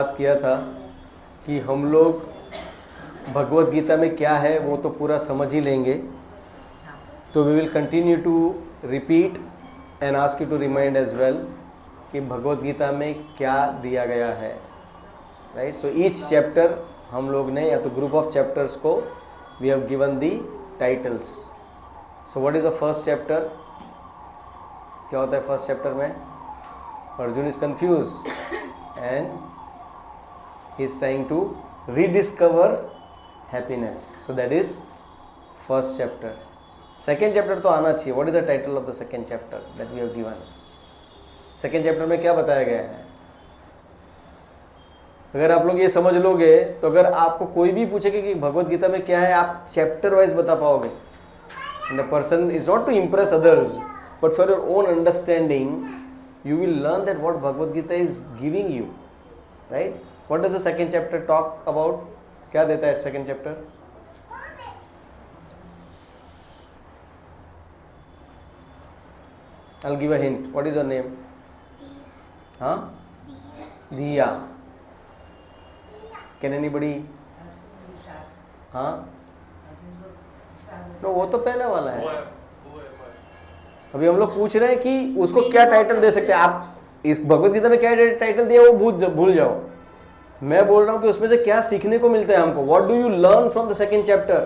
बात किया था कि हम लोग भगवत गीता में क्या है वो तो पूरा समझ ही लेंगे, तो we will continue to repeat and ask you to remind as well कि भगवत गीता में क्या दिया गया है, राइट। सो ईच चैप्टर हम लोग ने या तो ग्रुप ऑफ चैप्टर्स को we have given the titles. So what is the first chapter? क्या होता है फर्स्ट चैप्टर में? Arjun is confuse and he is trying to rediscover happiness. So that is first chapter. Second chapter तो आना चाहिए. What is the title of the second chapter that we have given? Second chapter में क्या बताया गया है? अगर आप लोग ये समझ लोगे तो अगर आपको कोई भी पूछेगा कि भगवत गीता में क्या है, आप चैप्टर वाइज बता पाओगे. And the person is not to impress others, but for your own understanding, you will learn that what Bhagavad Gita is giving you, right? What does the second chapter talk about? क्या देता है second chapter? I'll give a hint. What is your name? हाँ? दिया. Can anybody? हाँ? तो वो तो पहले वाला है. अभी हम लोग पूछ रहे हैं कि उसको क्या टाइटल दे सकते हैं. आप इस भगवत गीता में क्या टाइटल दिया वो भूल जाओ. मैं बोल रहा हूं कि उसमें से क्या सीखने को मिलता है हमको. What do you learn from the second chapter?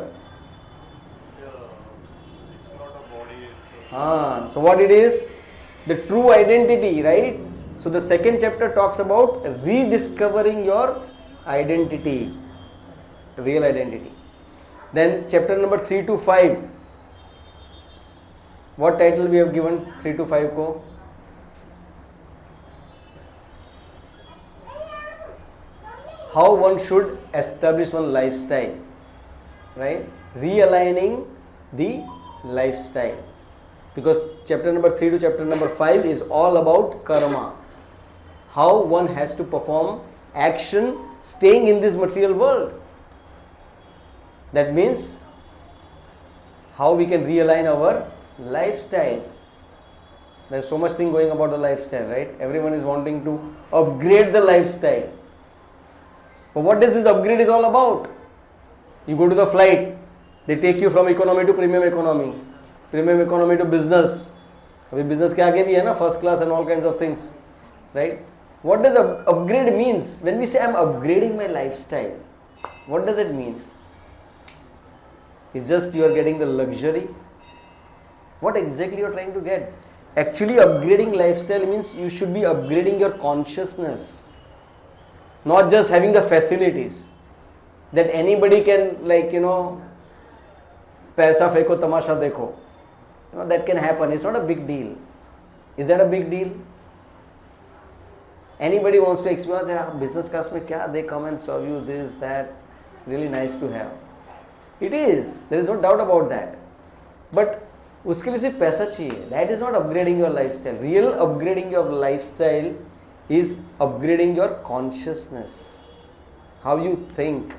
हाँ, so what it is? The true identity, right? So the second chapter talks about rediscovering your identity, real identity. Then chapter number 3 to 5, what title we have given 3 to 5 को? How one should establish one lifestyle, right? Realigning the lifestyle, because chapter number 3 to chapter number 5 is all about karma, how one has to perform action staying in this material world. That means how we can realign our lifestyle. There's so much thing going about the lifestyle, right? Everyone is wanting to upgrade the lifestyle. But what does this upgrade is all about? You go to the flight, they take you from economy to premium economy to business. अभी business के आगे भी है ना, first class and all kinds of things, right? What does upgrade means? When we say I'm upgrading my lifestyle, what does it mean? It's just you are getting the luxury. What exactly you are trying to get? Actually, upgrading lifestyle means you should be upgrading your consciousness. Not just having the facilities that anybody can, like, पैसा फेंको तमाशा देखो, that can happen. It's not a big deal. Is that a big deal? Anybody wants to experience business class में क्या, they come and serve you this, that. It's really nice to have. It is. There is no doubt about that. But उसके लिए सिर्फ पैसा चाहिए. That is not upgrading your lifestyle. Real upgrading your lifestyle is upgrading your consciousness, how you think,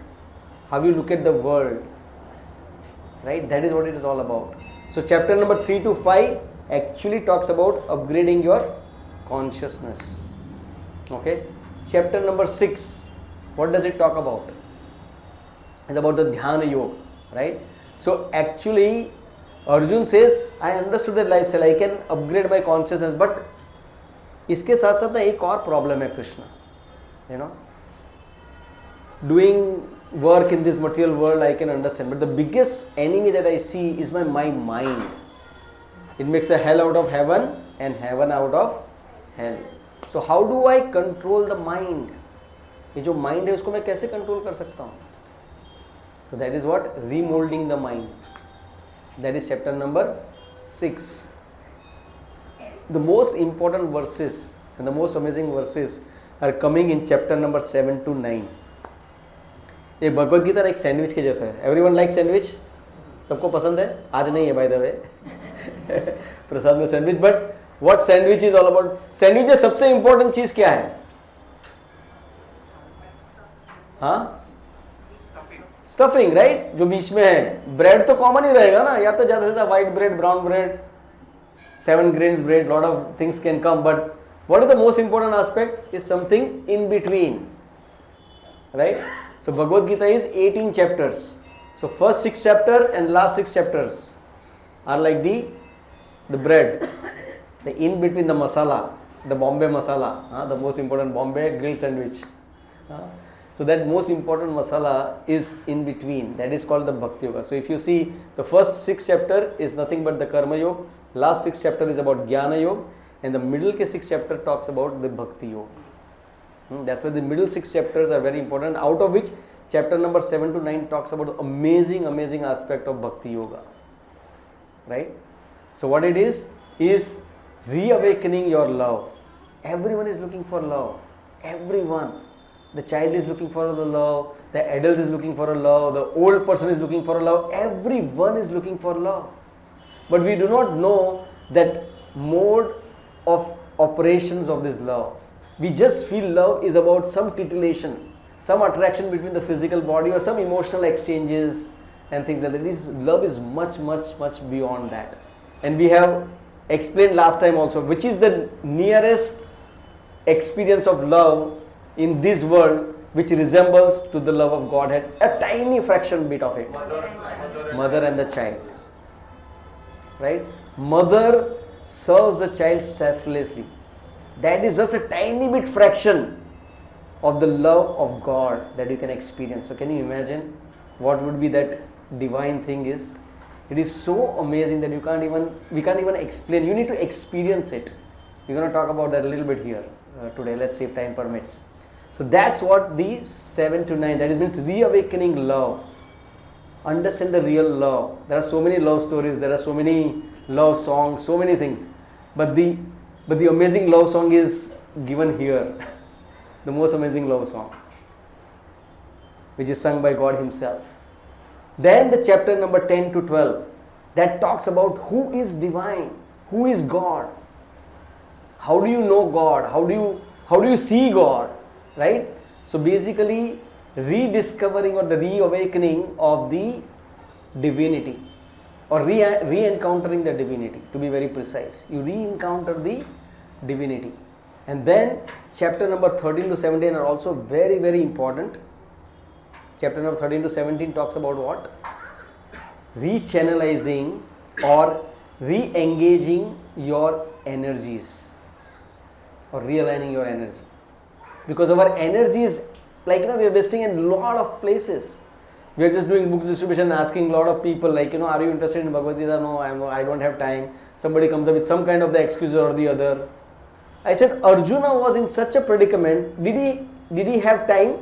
how you look at the world, right? That is what it is all about. So chapter number 3 to 5 actually talks about upgrading your consciousness. Okay, chapter number 6, what does it talk about? It's about the dhyana yoga, right? So actually Arjun says, I understood that lifestyle, I can upgrade my consciousness, but इसके साथ साथ ना एक और problem है Krishna. Doing work in this material world I can understand, but the biggest enemy that I see is my mind. It makes a hell out of heaven and heaven out of hell. So how do I control the mind? ये जो mind है उसको मैं कैसे control कर सकता हूँ? So that is what remoulding the mind. That is chapter number 6. The most important verses and the most amazing verses are coming in chapter number 7 to 9. ये भगवत गीता एक सैंडविच के जैसा है. Everyone like sandwich? सबको पसंद है? आज नहीं है by the way. प्रसाद में sandwich. But what sandwich is all about? Sandwich में सबसे important चीज क्या है? हाँ? Stuffing, right? जो बीच में है. ब्रेड तो कॉमन ही रहेगा ना, या तो ज्यादा से ज्यादा white bread, brown bread, 7 grains bread, lot of things can come, but what is the most important aspect is something in between. right? So Bhagavad Gita is 18 chapters. So first 6 chapter and last 6 chapters are like the bread, the in between the masala, the Bombay masala, the most important Bombay grilled sandwich. So that most important masala is in between. That is called the Bhakti Yoga. So if you see, the first 6 chapter is nothing but the Karma Yoga, last 6 chapter is about Jnana Yoga, and the middle ke 6 chapter talks about the Bhakti Yoga. That's why the middle 6 chapters are very important, out of which chapter number 7 to 9 talks about the amazing aspect of Bhakti Yoga. Right? So what it is reawakening your love. Everyone is looking for love. Everyone. The child is looking for the love, the adult is looking for a love, the old person is looking for a love, everyone is looking for love. But we do not know that mode of operations of this love. We just feel love is about some titillation, some attraction between the physical body or some emotional exchanges and things like that. Love is much beyond that. And we have explained last time also, which is the nearest experience of love in this world which resembles to the love of Godhead, a tiny fraction bit of it. Mother and the child. Right? Mother serves the child selflessly. That is just a tiny bit fraction of the love of God that you can experience. So can you imagine what would be that divine thing is? It is so amazing that we can't even explain. You need to experience it. We're going to talk about that a little bit here today. Let's see if time permits. So that's what the 7 to 9, that is means reawakening love. Understand the real love. There are so many love stories, there are so many love songs, so many things. But the amazing love song is given here. The most amazing love song, which is sung by God Himself. Then the chapter number 10 to 12, that talks about who is divine, who is God. How do you know God? How do you see God? Right? So basically rediscovering or the reawakening of the divinity, or re-encountering the divinity, to be very precise. You re-encounter the divinity. And then chapter number 13 to 17 are also very important. Chapter number 13 to 17 talks about what? Rechannelizing or re-engaging your energies, or realigning your energy. Because our energy is we are wasting in a lot of places. We are just doing book distribution, asking a lot of people are you interested in Bhagavad Gita? No, I don't have time. Somebody comes up with some kind of the excuse or the other. I said Arjuna was in such a predicament. Did he have time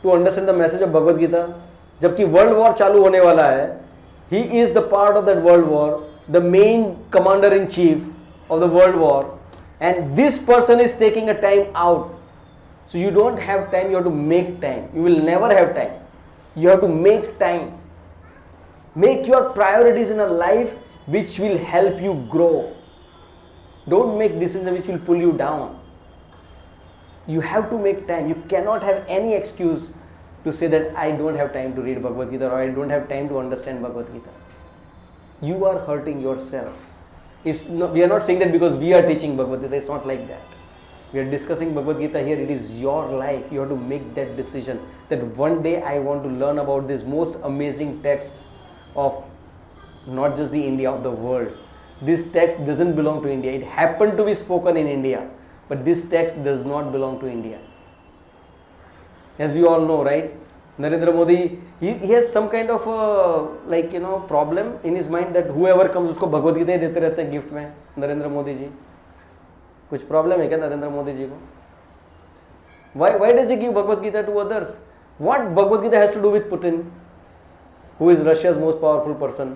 to understand the message of Bhagavad Gita? जबकि world war चालू होने वाला है, he is the part of that world war, the main commander in chief of the world war. And this person is taking a time out. So you don't have time, you have to make time. You will never have time. You have to make time. Make your priorities in a life which will help you grow. Don't make decisions which will pull you down. You have to make time. You cannot have any excuse to say that I don't have time to read Bhagavad Gita, or I don't have time to understand Bhagavad Gita. You are hurting yourself. We are not saying that because we are teaching Bhagavad Gita. It's not like that. We are discussing Bhagavad Gita here. It is your life. You have to make that decision that one day I want to learn about this most amazing text of not just the India, of the world. This text doesn't belong to India. It happened to be spoken in India, but this text does not belong to India. As we all know, right? Narendra Modi, he has some kind of problem in his mind that whoever comes उसको भगवद गीता ही देते रहते हैं gift में. नरेंद्र मोदी जी, कुछ problem है क्या नरेंद्र मोदी जी को? Why does he give Bhagavad Gita to others? What Bhagavad Gita has to do with Putin, who is Russia's most powerful person?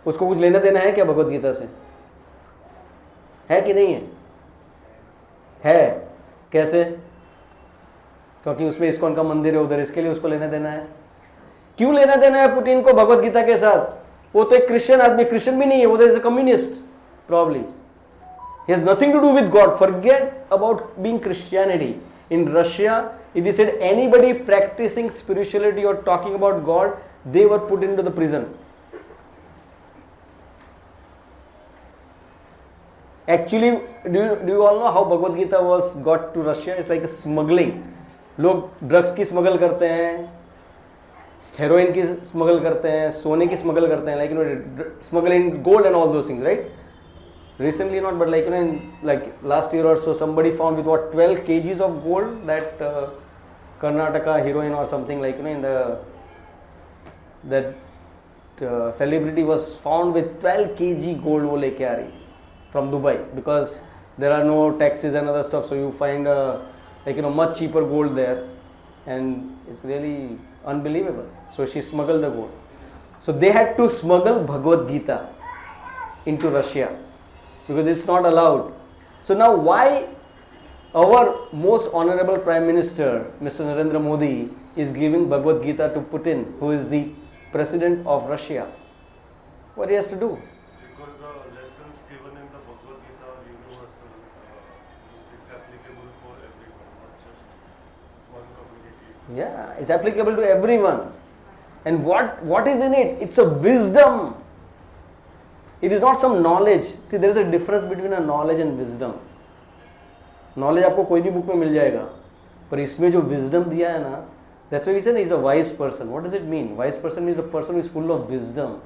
उसको कुछ लेना देना है क्या भगवद गीता से? है कि नहीं है? है. कैसे? क्योंकि उसमें इस्कॉन का मंदिर है उधर, इसके लिए उसको लेना देना है. क्यों लेना देना है पुतिन को भगवद गीता के साथ? वो तो एक क्रिश्चियन आदमी, क्रिश्चियन भी नहीं है, वो is a communist probably. He has nothing to do with God. Forget about being Christianity. In Russia, it is said anybody practicing spirituality or talking about God, they were put into the prison. Actually, do you all know how Bhagavad Gita got to Russia? It's like a smuggling. लोग drugs की smuggle करते हैं, heroin की smuggle करते हैं, सोने की smuggle करते हैं, like smuggle in gold and all those things, right? Recently not, but like in like last year or so, somebody found with what 12 kgs of gold, that Karnataka heroine or something, like in that celebrity was found with 12 kg gold wo leke aa rahi from Dubai, because there are no taxes and other stuff, so you find much cheaper gold there, and it's really unbelievable. So she smuggled the gold. So they had to smuggle Bhagavad Gita into Russia, because it's not allowed. So now why our most honorable Prime Minister, Mr. Narendra Modi, is giving Bhagavad Gita to Putin, who is the President of Russia? What he has to do? Because the lessons given in the Bhagavad Gita are universal. It's applicable for everyone, not just one community. Yeah, it's applicable to everyone. And what is in it? It's a wisdom. It is not some knowledge. See, there is a difference between a knowledge and wisdom. Knowledge आपको कोई भी book में मिल जाएगा, पर इसमें जो wisdom दिया है ना, that's why we say he is a wise person. What does it mean? Wise person means a person who is full of wisdom.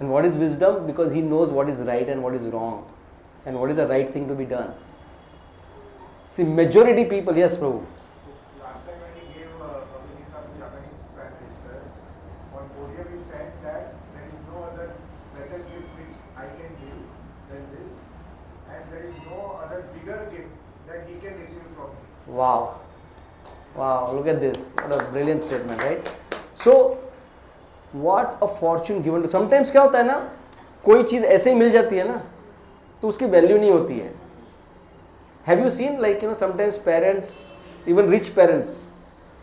And what is wisdom? Because he knows what is right and what is wrong, and what is the right thing to be done. See, majority people, yes, Prabhu. Last time when he gave Bhagavad Gita to Japanese Prime Minister, on podium he said that there is no other better gift which I can give than this, and there is no other bigger gift that he can receive from me. Wow. Wow, look at this. What a brilliant statement, right? So, what a fortune given to. Sometimes क्या होता है ना, कोई चीज़ ऐसे ही मिल जाती है ना, तो उसकी वैल्यू नहीं होती है. Have you seen, like, sometimes parents, even rich parents,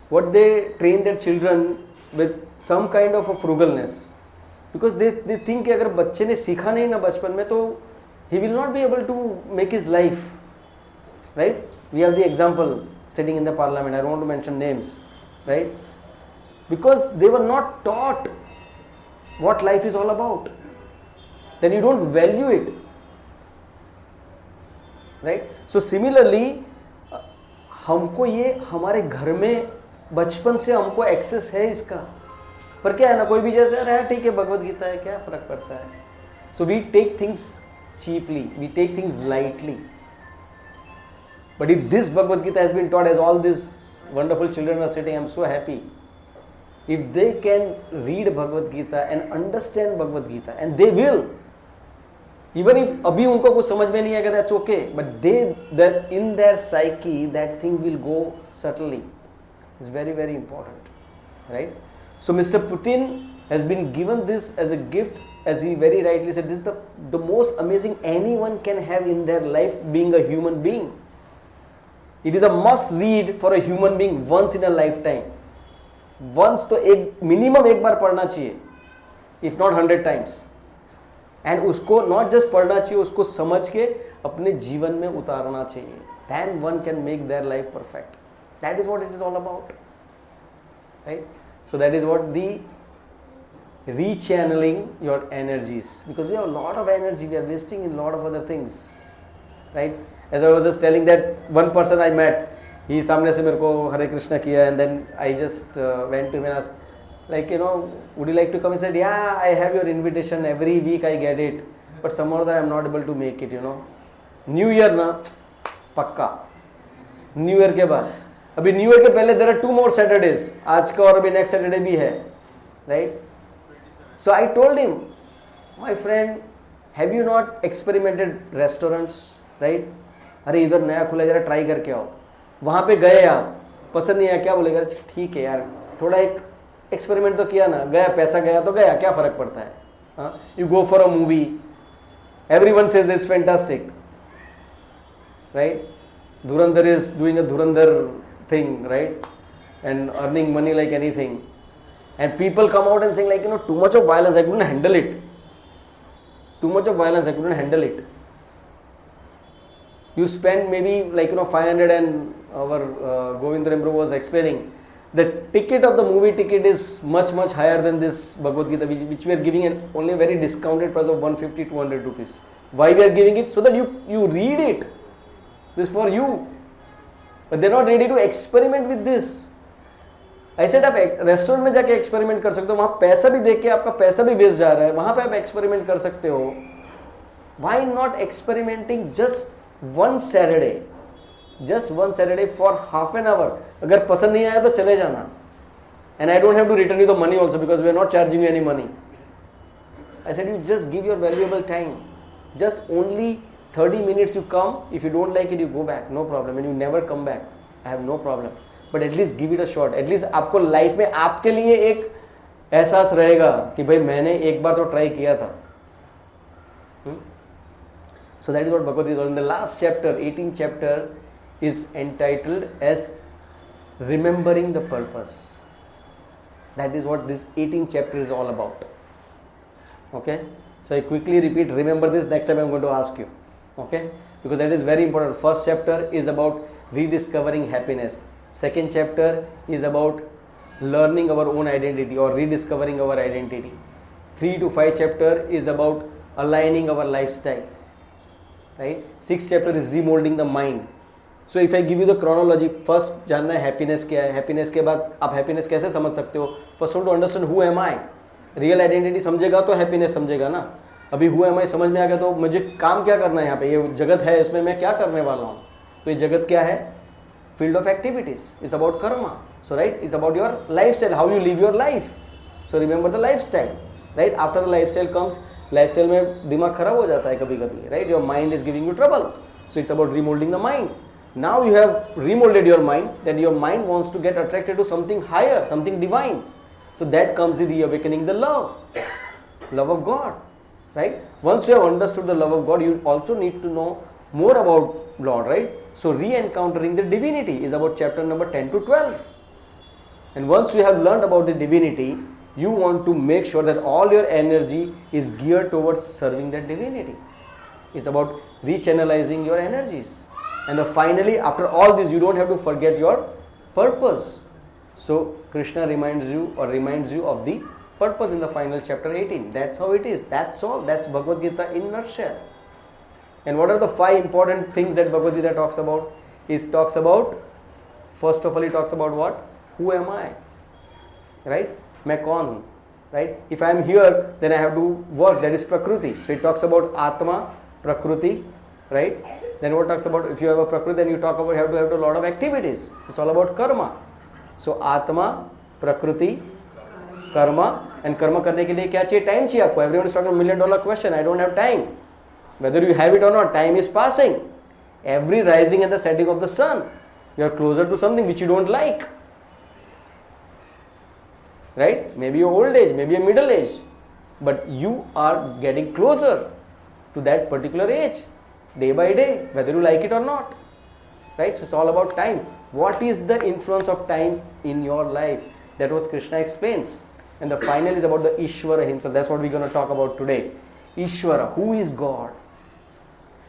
what they train their children with some kind of a frugalness, because they think कि अगर बच्चे ने सीखा नहीं ना बचपन में, तो he will not be able to make his life, right? We have the example sitting in the parliament. I don't want to mention names, right? Because they were not taught what life is all about. Then you don't value it, right? So similarly, हमको ये हमारे घर में बचपन से हमको access है इसका, पर क्या है ना, कोई भी जैसे अरे ठीक है भगवद गीता है, क्या फर्क पड़ता है. So we take things cheaply, we take things lightly. But if this Bhagavad Gita has been taught, as all these wonderful children are sitting, I am so happy. If they can read Bhagavad Gita and understand Bhagavad Gita, and they will, even if अभी उनको कुछ समझ में नहीं आएगा, that's okay. But that in their psyche, that thing will go subtly. It's very, very important, right? So Mr. Putin has been given this as a gift, as he very rightly said. This is the most amazing anyone can have in their life, being a human being. It is a must read for a human being once in a lifetime. Once तो एक minimum एक बार पढ़ना चाहिए, if not 100 times. And उसको not just पढ़ना चाहिए, उसको समझ के अपने जीवन में उतारना चाहिए. Then one can make their life perfect. That is what it is all about, right? So that is what the rechanneling your energies, because we have a lot of energy, we are wasting in a lot of other things, right? As I was just telling that one person I met, he सामने से मेरे को हरे कृष्णा किया, and then I just went to him and asked, like, would you like to come? He said, yeah, I have your invitation, every week I get it, but somehow that I am not able to make it, New Year ना पक्का, New Year के बाद, अभी New Year के पहले there are 2 more Saturdays, आज का और अभी next Saturday भी है, right? So I told him, my friend, have you not experimented restaurants, right? अरे इधर नया खुला, जरा ट्राई करके आओ. वहाँ पे गए आप, पसंद नहीं आया, क्या बोलेगा? ठीक है यार, थोड़ा एक एक्सपेरिमेंट तो किया ना, गया पैसा गया तो गया, क्या फ़र्क पड़ता है? You go for a movie, everyone says this fantastic, right? Dhurandhar is doing a Dhurandhar thing, right? And earning money like anything. And people come out and saying like, too much of violence, I couldn't handle it. Too much of violence, I couldn't handle it. You spend maybe like 500, and our Govindra Prabhu was explaining, the ticket of the movie ticket is much higher than this Bhagavad Gita, which we are giving at only a very discounted price of 150-200 rupees. Why we are giving it? So that you read it. This is for you. but they're not ready to experiment with this. ऐसे आप restaurant में जाके experiment कर सकते हो, वहां पैसा भी देके आपका पैसा भी वेस्ट जा रहा है, वहां पे आप एक्सपेरिमेंट कर सकते हो. Why not experimenting just one Saturday? Just one Saturday for half an hour. अगर पसंद नहीं आया तो चले जाना. And I don't have to return you the money also because we are not charging you any money. I said you just give your valuable time. Just only 30 minutes you come. If you don't like it, you go back. No problem. And you never come back. I have no problem. But at least give it a shot. At least आपको life में आपके लिए एक एहसास रहेगा कि भाई मैंने एक बार तो ट्राई किया था. So that is what Bhagavad Gita. In the last chapter, 18th chapter, is entitled as Remembering the Purpose. That is what this 18th chapter is all about. Okay? So I quickly repeat, remember this, next time I am going to ask you. Okay? Because that is very important. First chapter is about rediscovering happiness. Second chapter is about learning our own identity or rediscovering our identity. 3 to 5 chapter is about aligning our lifestyle. Right? 6th chapter is remolding the mind. So if I give you the chronology, first जानना है happiness क्या है, happiness के बाद आप happiness कैसे समझ सकते हो. First want to understand who am I. Real identity समझेगा तो happiness समझेगा ना. अभी who am I समझ में आ गया तो मुझे काम क्या करना है यहाँ पे, ये जगत है इसमें मैं क्या करने वाला हूँ. तो ये जगत क्या है, field of activities. It's about karma. So right, it's about your lifestyle, how you live your life. So remember the lifestyle. Right, after the lifestyle comes, lifestyle में दिमाग खराब हो जाता है कभी कभी. Right, your mind is giving you trouble. So it's about remolding the mind. Now you have remolded your mind, that your mind wants to get attracted to something higher, something divine. So that comes the reawakening the love of God. Right? Once you have understood the love of God, you also need to know more about Lord. Right? So re-encountering the divinity is about chapter number 10 to 12. And once you have learned about the divinity, you want to make sure that all your energy is geared towards serving that divinity. It's about rechannelizing your energies. And finally, after all this, you don't have to forget your purpose. So Krishna reminds you of the purpose in the final chapter 18. That's how it is. That's all. That's Bhagavad Gita in nutshell. And what are the 5 important things that Bhagavad Gita talks about? It talks about, first of all, it talks about what? Who am I? Right? मैं कौन हूँ? Right? If I am here, then I have to work. That is Prakriti. So it talks about Atma, Prakriti. Right? Then what talks about, if you have a Prakriti, then you talk about you have to have a lot of activities. It's all about karma. So Atma, Prakriti, Karma. And karma करने के लिए क्या चाहिए? Time चाहिए आपको. Everyone is talking $1 million question. I don't have time. Whether you have it or not, time is passing. Every rising and the setting of the sun, you are closer to something which you don't like. Right? Maybe your old age, maybe your middle age. But you are getting closer to that particular age. Day by day, whether you like it or not. Right? So it's all about time. What is the influence of time in your life? That was Krishna explains. And the final is about the Ishvara himself. That's what we're going to talk about today. Ishvara, who is God?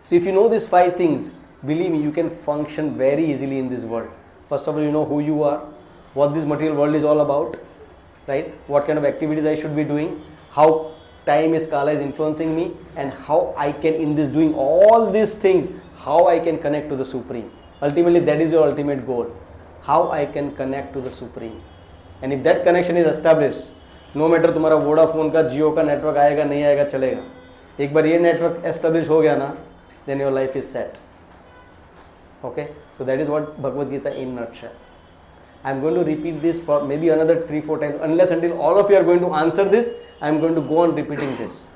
So if you know these 5 things, believe me, you can function very easily in this world. First of all, you know who you are, what this material world is all about, right? What kind of activities I should be doing, how time is, Kala is influencing me, and how I can, in this doing all these things, how I can connect to the Supreme. Ultimately, that is your ultimate goal. How I can connect to the Supreme. And if that connection is established, no matter तुम्हारा Vodafone का, जियो का network आएगा नहीं आएगा चलेगा. एक बार ये network establish हो गया ना, then your life is set. Okay, so that is what Bhagavad Gita in nutshell. I am going to repeat this for maybe another 3-4 times, unless until all of you are going to answer this. I am going to go on repeating this,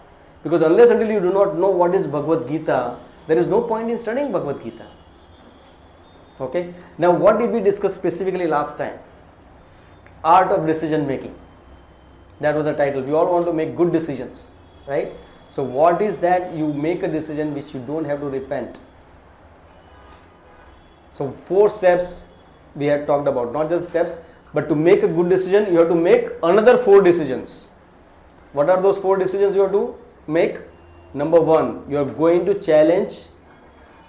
because unless until you do not know what is Bhagavad Gita, there is no point in studying Bhagavad Gita. Okay, now what did we discuss specifically last time? Art of decision making. That was the title. We all want to make good decisions, right? So what is that? You make a decision which you don't have to repent. So 4 steps we had talked about, not just steps, but to make a good decision, you have to make another 4 decisions. What are those 4 decisions you have to make? Number 1, you are going to challenge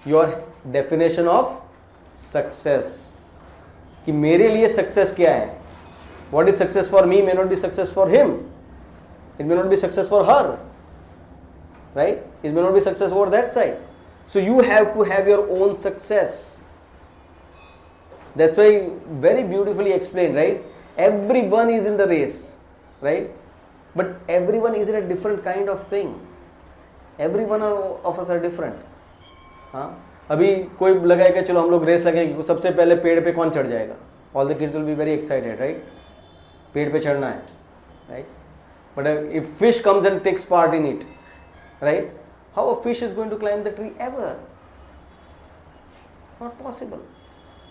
your definition of success. कि मेरे लिए success क्या है? What is success for me may not be success for him. It may not be success for her. Right? It may not be success over that side. So you have to have your own success. That's why very beautifully explained, right? Everyone is in the race, right? But everyone is in a different kind of thing. Every one of us are different. हाँ, अभी कोई लगाए कि चलो हम लोग race लगाएंगे, सबसे पहले पेड़ पे कौन चढ़ जाएगा? All the kids will be very excited, right? पेड़ पे चढ़ना है, right? But if fish comes and takes part in it, right? How a fish is going to climb the tree ever? Not possible,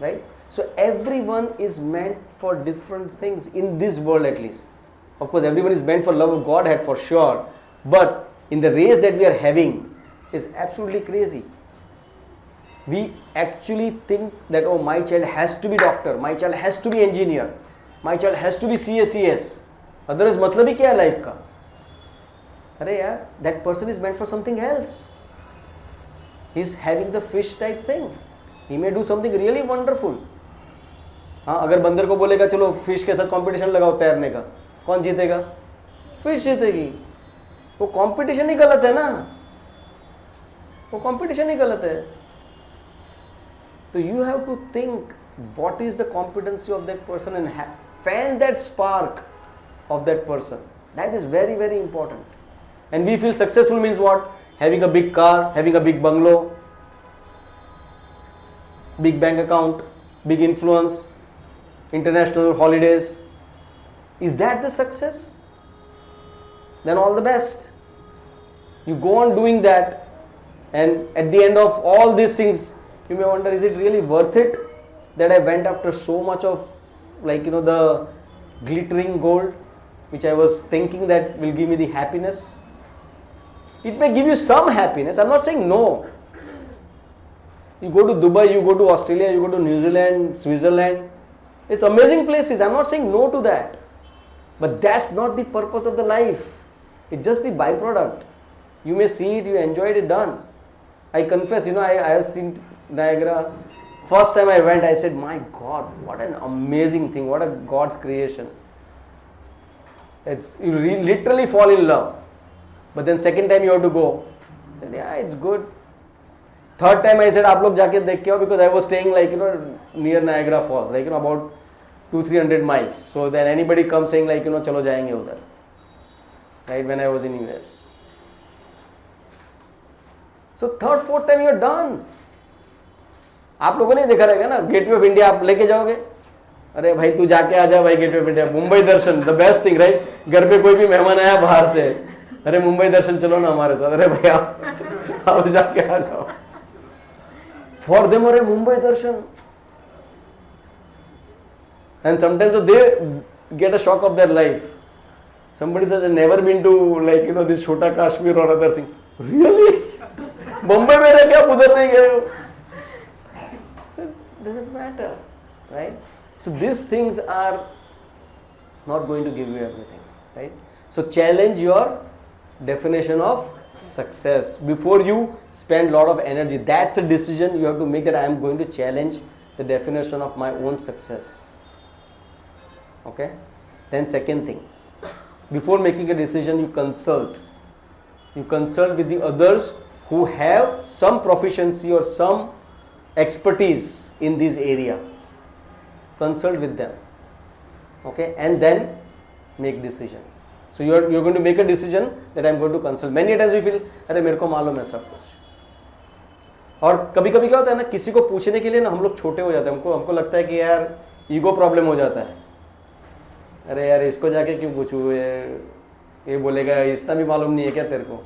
right? So everyone is meant for different things in this world, at least. Of course, everyone is meant for love of Godhead for sure, but in the race that we are having is absolutely crazy. We actually think that, oh, my child has to be doctor, my child has to be engineer, my child has to be CACS. Otherwise, मतलब ही क्या है life का? अरे यार, that person is meant for something else. He's having the fish type thing. He may do something really wonderful. हाँ, अगर बंदर को बोलेगा चलो फिश के साथ कंपटीशन लगाओ तैरने का, कौन जीतेगा? फिश जीतेगी. वो कंपटीशन ही गलत है ना, वो कंपटीशन ही गलत है. So you have to think what is the competency of that person and fan that spark of that person. That is very, very important. And we feel successful means what? Having a big car, having a big bungalow, big bank account, big influence, international holidays. Is that the success? Then all the best. You go on doing that, and at the end of all these things, you may wonder, is it really worth it that I went after so much of, like, the glittering gold, which I was thinking that will give me the happiness? It may give you some happiness. I'm not saying no. You go to Dubai, you go to Australia, you go to New Zealand, Switzerland. It's amazing places. I'm not saying no to that. But that's not the purpose of the life. It's just the byproduct. You may see it, you enjoyed it, done. I confess, I have seen Niagara. First time I went, I said, my God, what an amazing thing. What a God's creation. You literally fall in love. But then second time you have to go. I said, yeah, it's good. Third time I said, आप लोग जाके देख के आओ, because I was staying near Niagara Falls, about 200-300 miles. So then anybody comes saying चलो जाएंगे उधर. Right, when I was in US. So third, fourth time you're done. आप लोगों ने देखा रहेगा ना, गेटवे ऑफ इंडिया आप लेके जाओगे, अरे भाई तू जाके आ जा भाई gateway of India, Mumbai Darshan, the best thing, right? घर पे कोई भी मेहमान आया बाहर से, अरे मुंबई दर्शन चलो ना हमारे साथ, अरे भाई आप जाके आ जाओ. For them, अरे मुंबई दर्शन. And sometimes they get a shock of their life. Somebody says, I've never been to this Chota Kashmir or other thing. Really? Bombay में रह के आप उधर नहीं गए हो? So doesn't matter, right? So these things are not going to give you everything, right? So challenge your definition of success before you spend a lot of energy. That's a decision you have to make, that I am going to challenge the definition of my own success. Okay? Then second thing, before making a decision, you consult. You consult with the others who have some proficiency or some expertise in this area. Consult with them. Okay? And then make decision. So you're going to make a decision that I'm going to consult. Many times we feel, अरे मेरे को मालूम है सब कुछ. और कभी कभी क्या होता है ना, किसी को पूछने के लिए ना हम लोग छोटे हो जाते हैं. हमको लगता है कि यार ईगो प्रॉब्लम हो जाता है. अरे यार इसको जाके क्यों पूछूं, ये बोलेगा इतना भी मालूम नहीं है क्या तेरे को.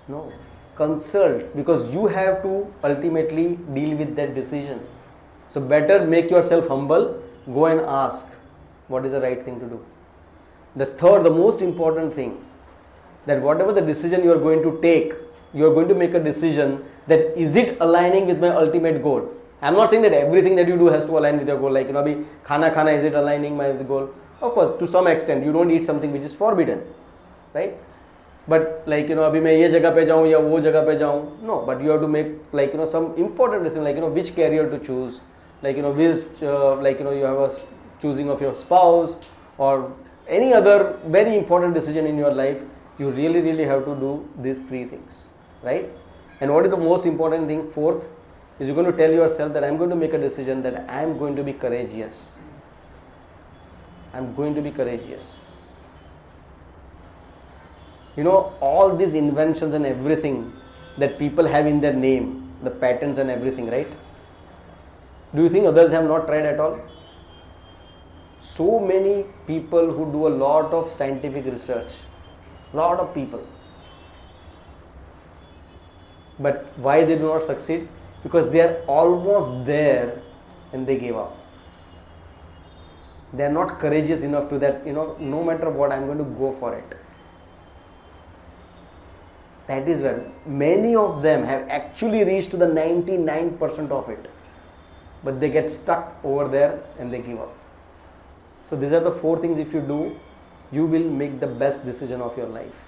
No, consult, because you have to ultimately deal with that decision. So better make yourself humble, go and ask what is the right thing to do. The third, the most important thing, that whatever the decision you are going to take, you are going to make a decision that is it aligning with my ultimate goal. I am not saying that everything that you do has to align with your goal. Like, abhi khana is it aligning with the goal? Of course, to some extent, you don't eat something which is forbidden, right? But abhi मैं ये जगह पे जाऊँ या वो जगह पे जाऊँ, no. But you have to make some important decision, which career to choose, which you have a choosing of your spouse or any other very important decision in your life. You really have to do these three things, right? And what is the most important thing? Fourth, is you're going to tell yourself that I'm going to make a decision that I'm going to be courageous. I'm going to be courageous. You know, all these inventions and everything that people have in their name, the patents and everything, right? Do you think others have not tried at all? So many people who do a lot of scientific research, lot of people. But why they do not succeed? Because they are almost there and they gave up. They are not courageous enough to that, no matter what, I'm going to go for it. That is where many of them have actually reached to the 99% of it. But they get stuck over there and they give up. So these are the 4 things if you do, you will make the best decision of your life.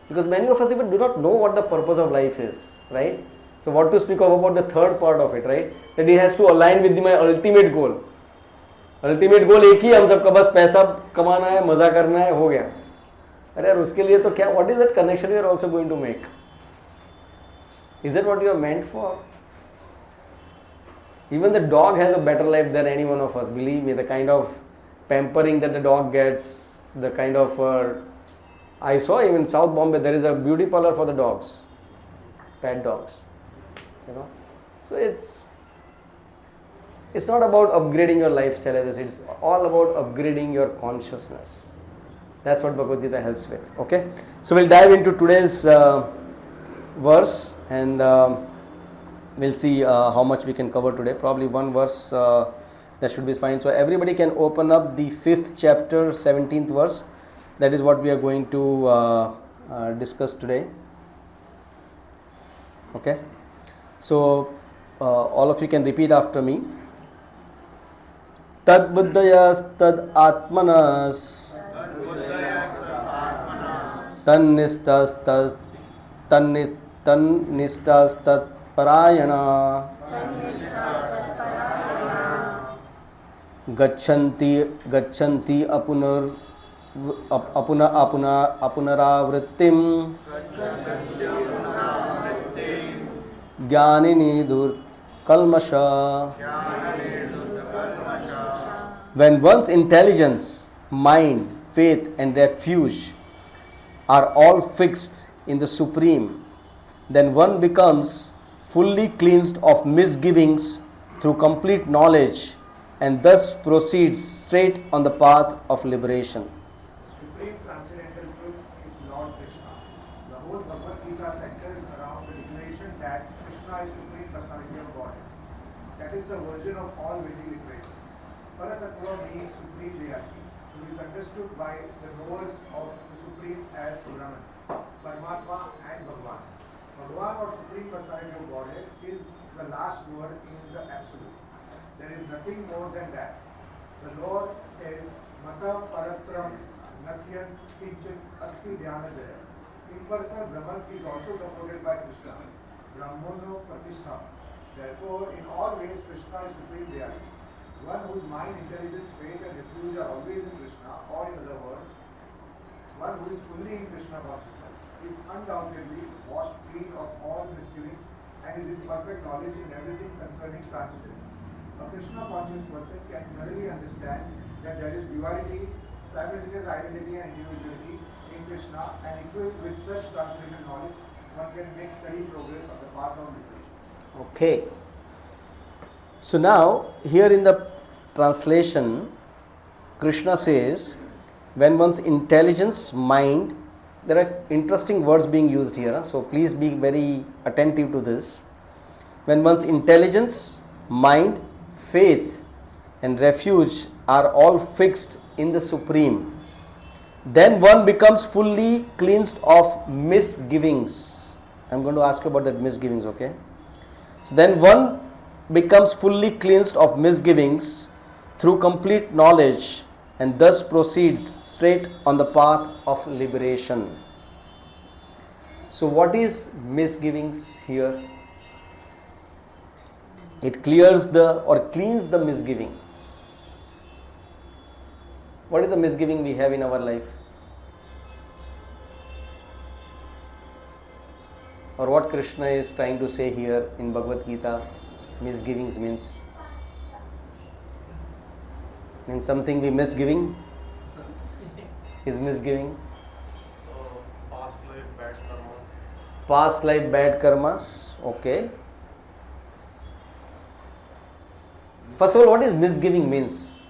Because many of us even do not know what the purpose of life is, right? So what to speak of about the third part of it, right? That it has to align with my ultimate goal. Ultimate goal एक ही हम सबका बस पैसा कमाना है, मजा करना है, हो गया. अरे यार उसके लिए तो क्या, what is that connection you are also going to make? Is that what you are meant for? Even the dog has a better life than any one of us. Believe me, the kind of pampering that the dog gets, the kind of I saw even in South Bombay there is a beauty parlor for the dogs, pet dogs. So it's not about upgrading your lifestyle, it's all about upgrading your consciousness. That's what Bhagavad Gita helps with. Okay, so we'll dive into today's verse and we'll see how much we can cover today. Probably one verse that should be fine. So everybody can open up the 5th chapter, 17th verse. That is what we are going to discuss today. Okay, so all of you can repeat after me. Tad buddhayas tad atmanas tan nistas tad parayana gachanti apunaravrittim jnanini dur kalmasha. When one's intelligence, mind, faith and refuge are all fixed in the Supreme, then one becomes fully cleansed of misgivings through complete knowledge and thus proceeds straight on the path of liberation. Supreme transcendental truth is Lord Krishna. The whole Bhagavad Gita centers around the declaration that Krishna is Supreme Personality of God. That is the version of all Vedic literature. Paratattva means Supreme Reality, who is understood by the knowers of the Supreme as Brahman, Paramatma and Bhagavan. Bhagavan or Supreme Personality of Godhead is the last word in the Absolute. There is nothing more than that. The Lord says, Mata Paratram Natyan Kinchit Asti Dhyanajaya. Impersonal Brahman is also supported by Krishna. Brahmano Pratishtha. Therefore, in all ways, Krishna is Supreme Reality. One whose mind, intelligence, faith and refuge are always in Krishna, or in other words, one who is fully in Krishna consciousness, is undoubtedly washed clean of all misgivings and is in perfect knowledge in everything concerning transcendence. A Krishna conscious person can thoroughly understand that there is duality, simultaneous identity and individuality in Krishna, and equipped with such transcendental knowledge, one can make steady progress on the path of liberation. Okay. So now, here in the translation, Krishna says, when one's intelligence, mind, there are interesting words being used here, so please be very attentive to this. When one's intelligence, mind, faith and refuge are all fixed in the Supreme, then one becomes fully cleansed of misgivings. I'm going to ask you about that misgivings, okay? So then one becomes fully cleansed of misgivings through complete knowledge and thus proceeds straight on the path of liberation. So what is misgivings here? It cleans the misgiving. What is the misgiving we have in our life? or what Krishna is trying to say here in Bhagavad Gita? Misgivings means something we missed giving. Is misgiving Past life bad karma. past life bad karmas? Okay. First of all, what is misgiving means?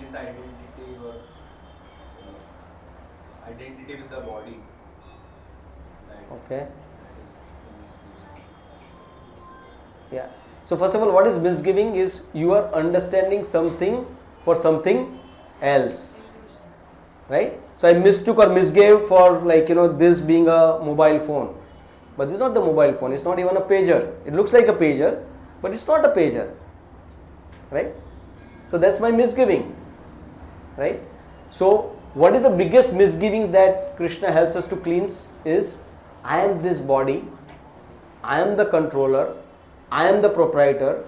This identity or identity with the body. Okay. That is misgiving. Yeah. So first of all, what is misgiving is you are understanding something for something else, right? So I mistook or misgave for this being a mobile phone, but this is not the mobile phone. It's not even a pager. It looks like a pager, but it's not a pager, right? So that's my misgiving, right? So what is the biggest misgiving that Krishna helps us to cleanse is I am this body, I am the controller, I am the proprietor,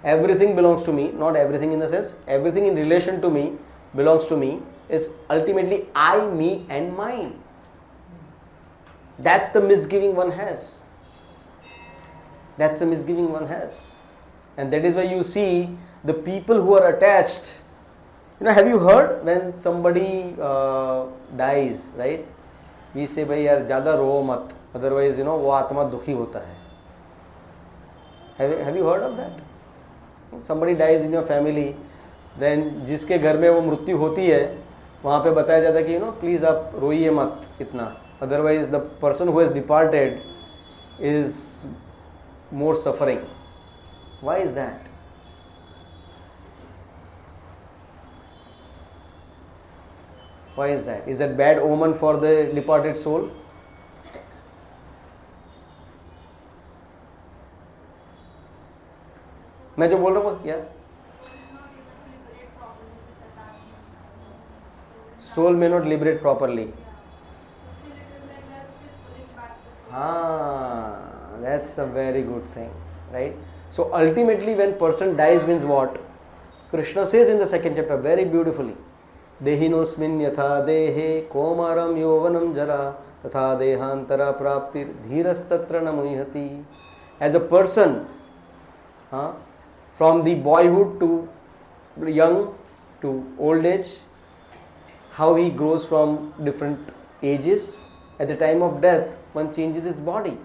everything belongs to me, not everything in the sense, everything in relation to me belongs to me, is ultimately I, me and mine. That's the misgiving one has. That's the misgiving one has. And that is why you see the people who are attached. Have you heard when somebody dies, right? We say, bhai yaar, zyada ro mat, otherwise, wo atma dukhi hota hai. Have you heard of that? Somebody dies in your family, then जिसके घर में वो मृत्यु होती है वहाँ पे बताया जाता है कि प्लीज़ आप रोइए मत इतना, otherwise the person who has departed is more suffering. Why is that? Why is that? Is that bad omen for the departed soul? मैं जो बोल रहा हूँ या soul may not liberate properly. That's a very good thing, right? So ultimately when person dies means what? Krishna says in the second chapter very beautifully, Dehinosmin yatha dehe komaram yovanam jara tatha dehantara praptir dhirastatra namuihati. As a person, from the boyhood to young to old age, how he grows from different ages, at the time of death one changes his body.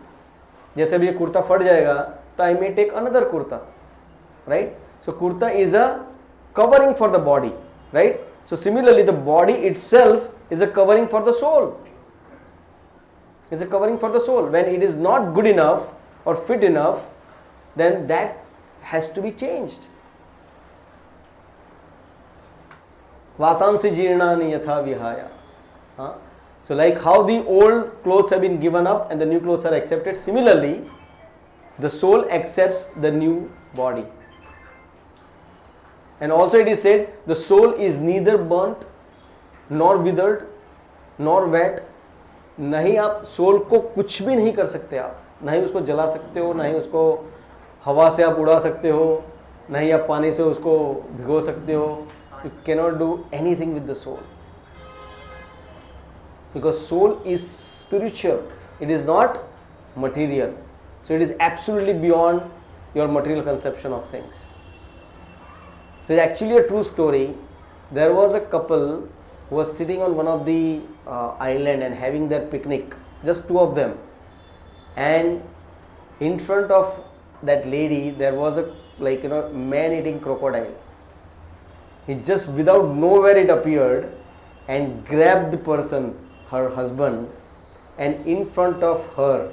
जैसे अभी ये कुर्ता फट जाएगा तो I may take another kurta, right? So kurta is a covering for the body, right? So similarly the body itself is a covering for the soul. Is a covering for the soul. When it is not good enough or fit enough, then that has to be changed. Vasamsi jirnani yatha vihaya. So like how the old clothes have been given up and the new clothes are accepted, similarly the soul accepts the new body. And also it is said the soul is neither burnt nor withered nor wet. नहीं आप soul को कुछ भी नहीं कर सकते, आप नहीं उसको जला सकते हो, नहीं उसको हवा से आप उड़ा सकते हो, नहीं आप पानी से उसको भिगो सकते हो. You cannot do anything with the soul, because soul is spiritual, it is not material. So it is absolutely beyond your material conception of things. So it's actually a true story. There was a couple who was sitting on one of the island and having their picnic, just two of them, and in front of that lady there was a man eating crocodile. He just without nowhere it appeared and grabbed the person, her husband, and in front of her,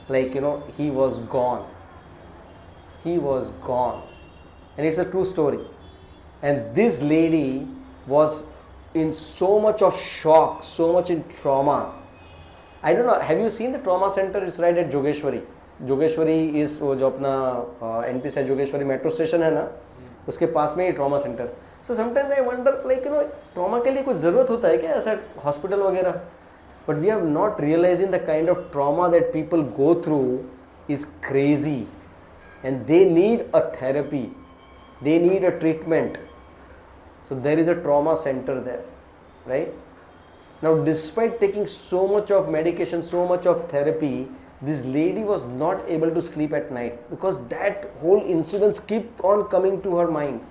he was gone. He was gone. And it's a true story. And this lady was in so much of shock, so much in trauma. I don't know, have you seen the trauma center? It's right at Jogeshwari. Jogeshwari is वो जो अपना NP से Jogeshwari metro station है ना, उसके पास में ही trauma center. So sometimes I wonder, trauma के लिए कुछ ज़रूरत होता है क्या ऐसा hospital वगैरह? But we have not realizing the kind of trauma that people go through is crazy, and they need a therapy, they need a treatment. So there is a trauma center there, right? Now, despite taking so much of medication, so much of therapy, this lady was not able to sleep at night because that whole incidents keep on coming to her mind.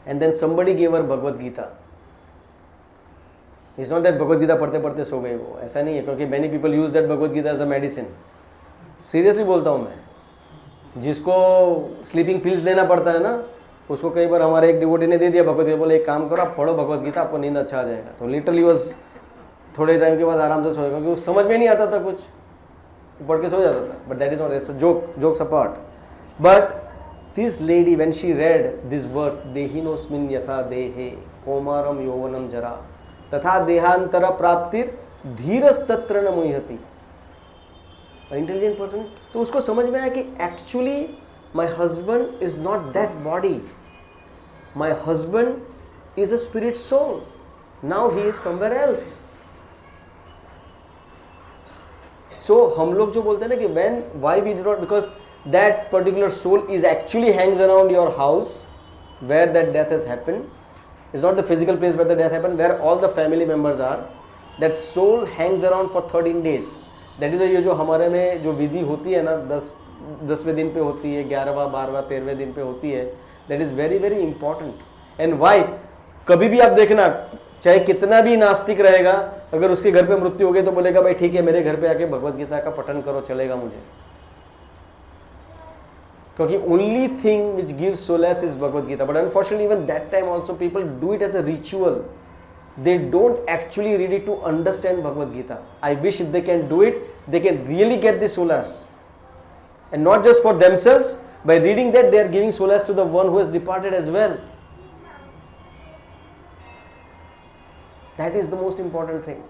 And then somebody gave her Bhagavad Gita. It's not that Bhagavad Gita पढ़ते पढ़ते सो गए वो, ऐसा नहीं है, क्योंकि many people use that Bhagavad Gita as a medicine. Seriously बोलता हूँ मैं, जिसको स्लीपिंग पिल्स लेना पड़ता है ना, उसको कई बार हमारे एक डिवोटी ने दे दिया भगवत गीता, बोले एक काम करो आप पढ़ो भगवत गीता, आपको नींद अच्छा आ जाएगा. तो लिटरली वॉज थोड़े टाइम के बाद आराम से सोएगा, क्योंकि वो समझ में नहीं आता था कुछ, पढ़ के सो जाता था. But that is not, it's a jokes apart. But this lady when she read this verse, देहिनोस्मिन् यथा देहे कौमारम यौवनम जरा तथा देहांतर प्राप्तिर धीरस्तत्र न मुह्यति. इंटेलिजेंट पर्सन, तो उसको समझ में आया कि actually my husband is not that body, my husband is a spirit soul, now he is somewhere else. So हम लोग जो बोलते हैं ना कि when, why we do not, because that particular soul is actually hangs around your house where that death has happened. It's not the physical place where the death happened, where all the family members are. That soul hangs around for 13 days. That is ये जो हमारे में जो विधि होती है ना, 10वें दिन पे होती है, 11वां 12वां 13वें दिन पे होती है, that is very very important. And why, कभी भी आप देखना, चाहे कितना भी नास्तिक रहेगा, अगर उसके घर पे मृत्यु हो गई तो बोलेगा भाई ठीक है मेरे घर पे आके भगवत गीता का पठन करो, चलेगा मुझे, क्योंकि only thing which gives solace is Bhagavad Gita. But unfortunately even that time also people do it as a ritual. They don't actually read it to understand Bhagavad Gita. I wish if they can do it, they can really get the solace. And not just for themselves, by reading that they are giving solace to the one who has departed as well. That is the most important thing.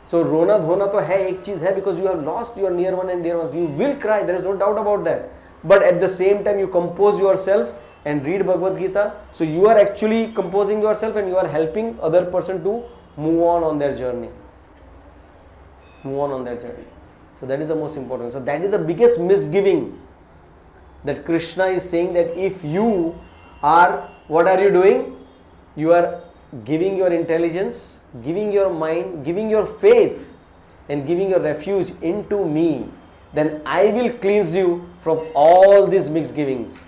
So रोना धोना तो है एक चीज है, because you have lost your near one and dear ones. You will cry, there is no doubt about that. But at the same time you compose yourself and read Bhagavad Gita. So you are actually composing yourself and you are helping other person to move on their journey. Move on their journey. So that is the most important. So that is the biggest misgiving, that Krishna is saying that if you are, what are you doing? You are giving your intelligence, giving your mind, giving your faith and giving your refuge into me, then I will cleanse you from all these misgivings.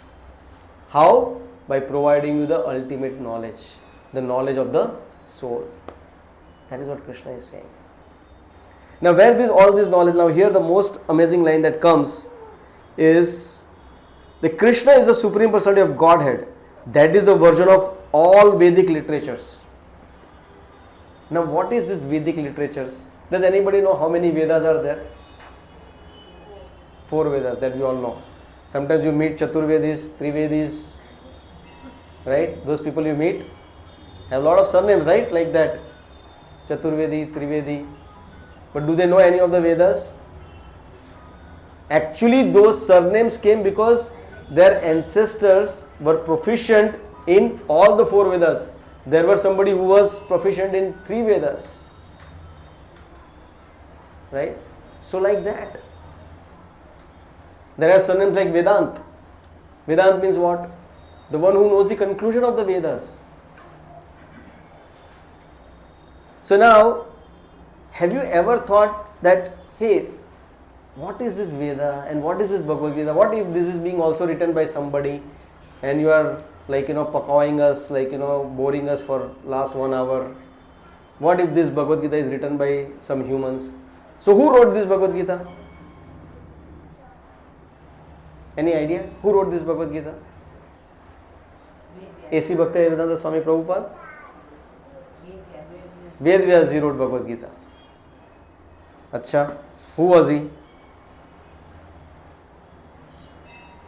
How? By providing you the ultimate knowledge, the knowledge of the soul. That is what Krishna is saying. Now where all this knowledge, now here the most amazing line that comes is, the Krishna is the supreme personality of Godhead. That is the version of all Vedic literatures. Now what is this Vedic literatures? Does anybody know how many Vedas are there? 4 Vedas that we all know. Sometimes you meet Chaturvedis, Trivedis, right? Those people you meet have a lot of surnames, right? Like that. Chaturvedi, Trivedi. But do they know any of the Vedas? Actually, those surnames came because their ancestors were proficient in all the 4 Vedas. There was somebody who was proficient in 3 Vedas. Right? So like that. There are surnames like Vedant. Vedant means what? The one who knows the conclusion of the Vedas. So now, have you ever thought that, hey, what is this Veda and what is this Bhagavad Gita? What if this is being also written by somebody and you are like, pakawing us, like, boring us for last 1 hour? What if this Bhagavad Gita is written by some humans? So who wrote this Bhagavad Gita? Any idea? Who wrote this Bhagavad Gita? A.C. Bhaktivedanta Swami Prabhupada? Ved Vyas ji wrote Bhagavad Gita. Acha, who was he?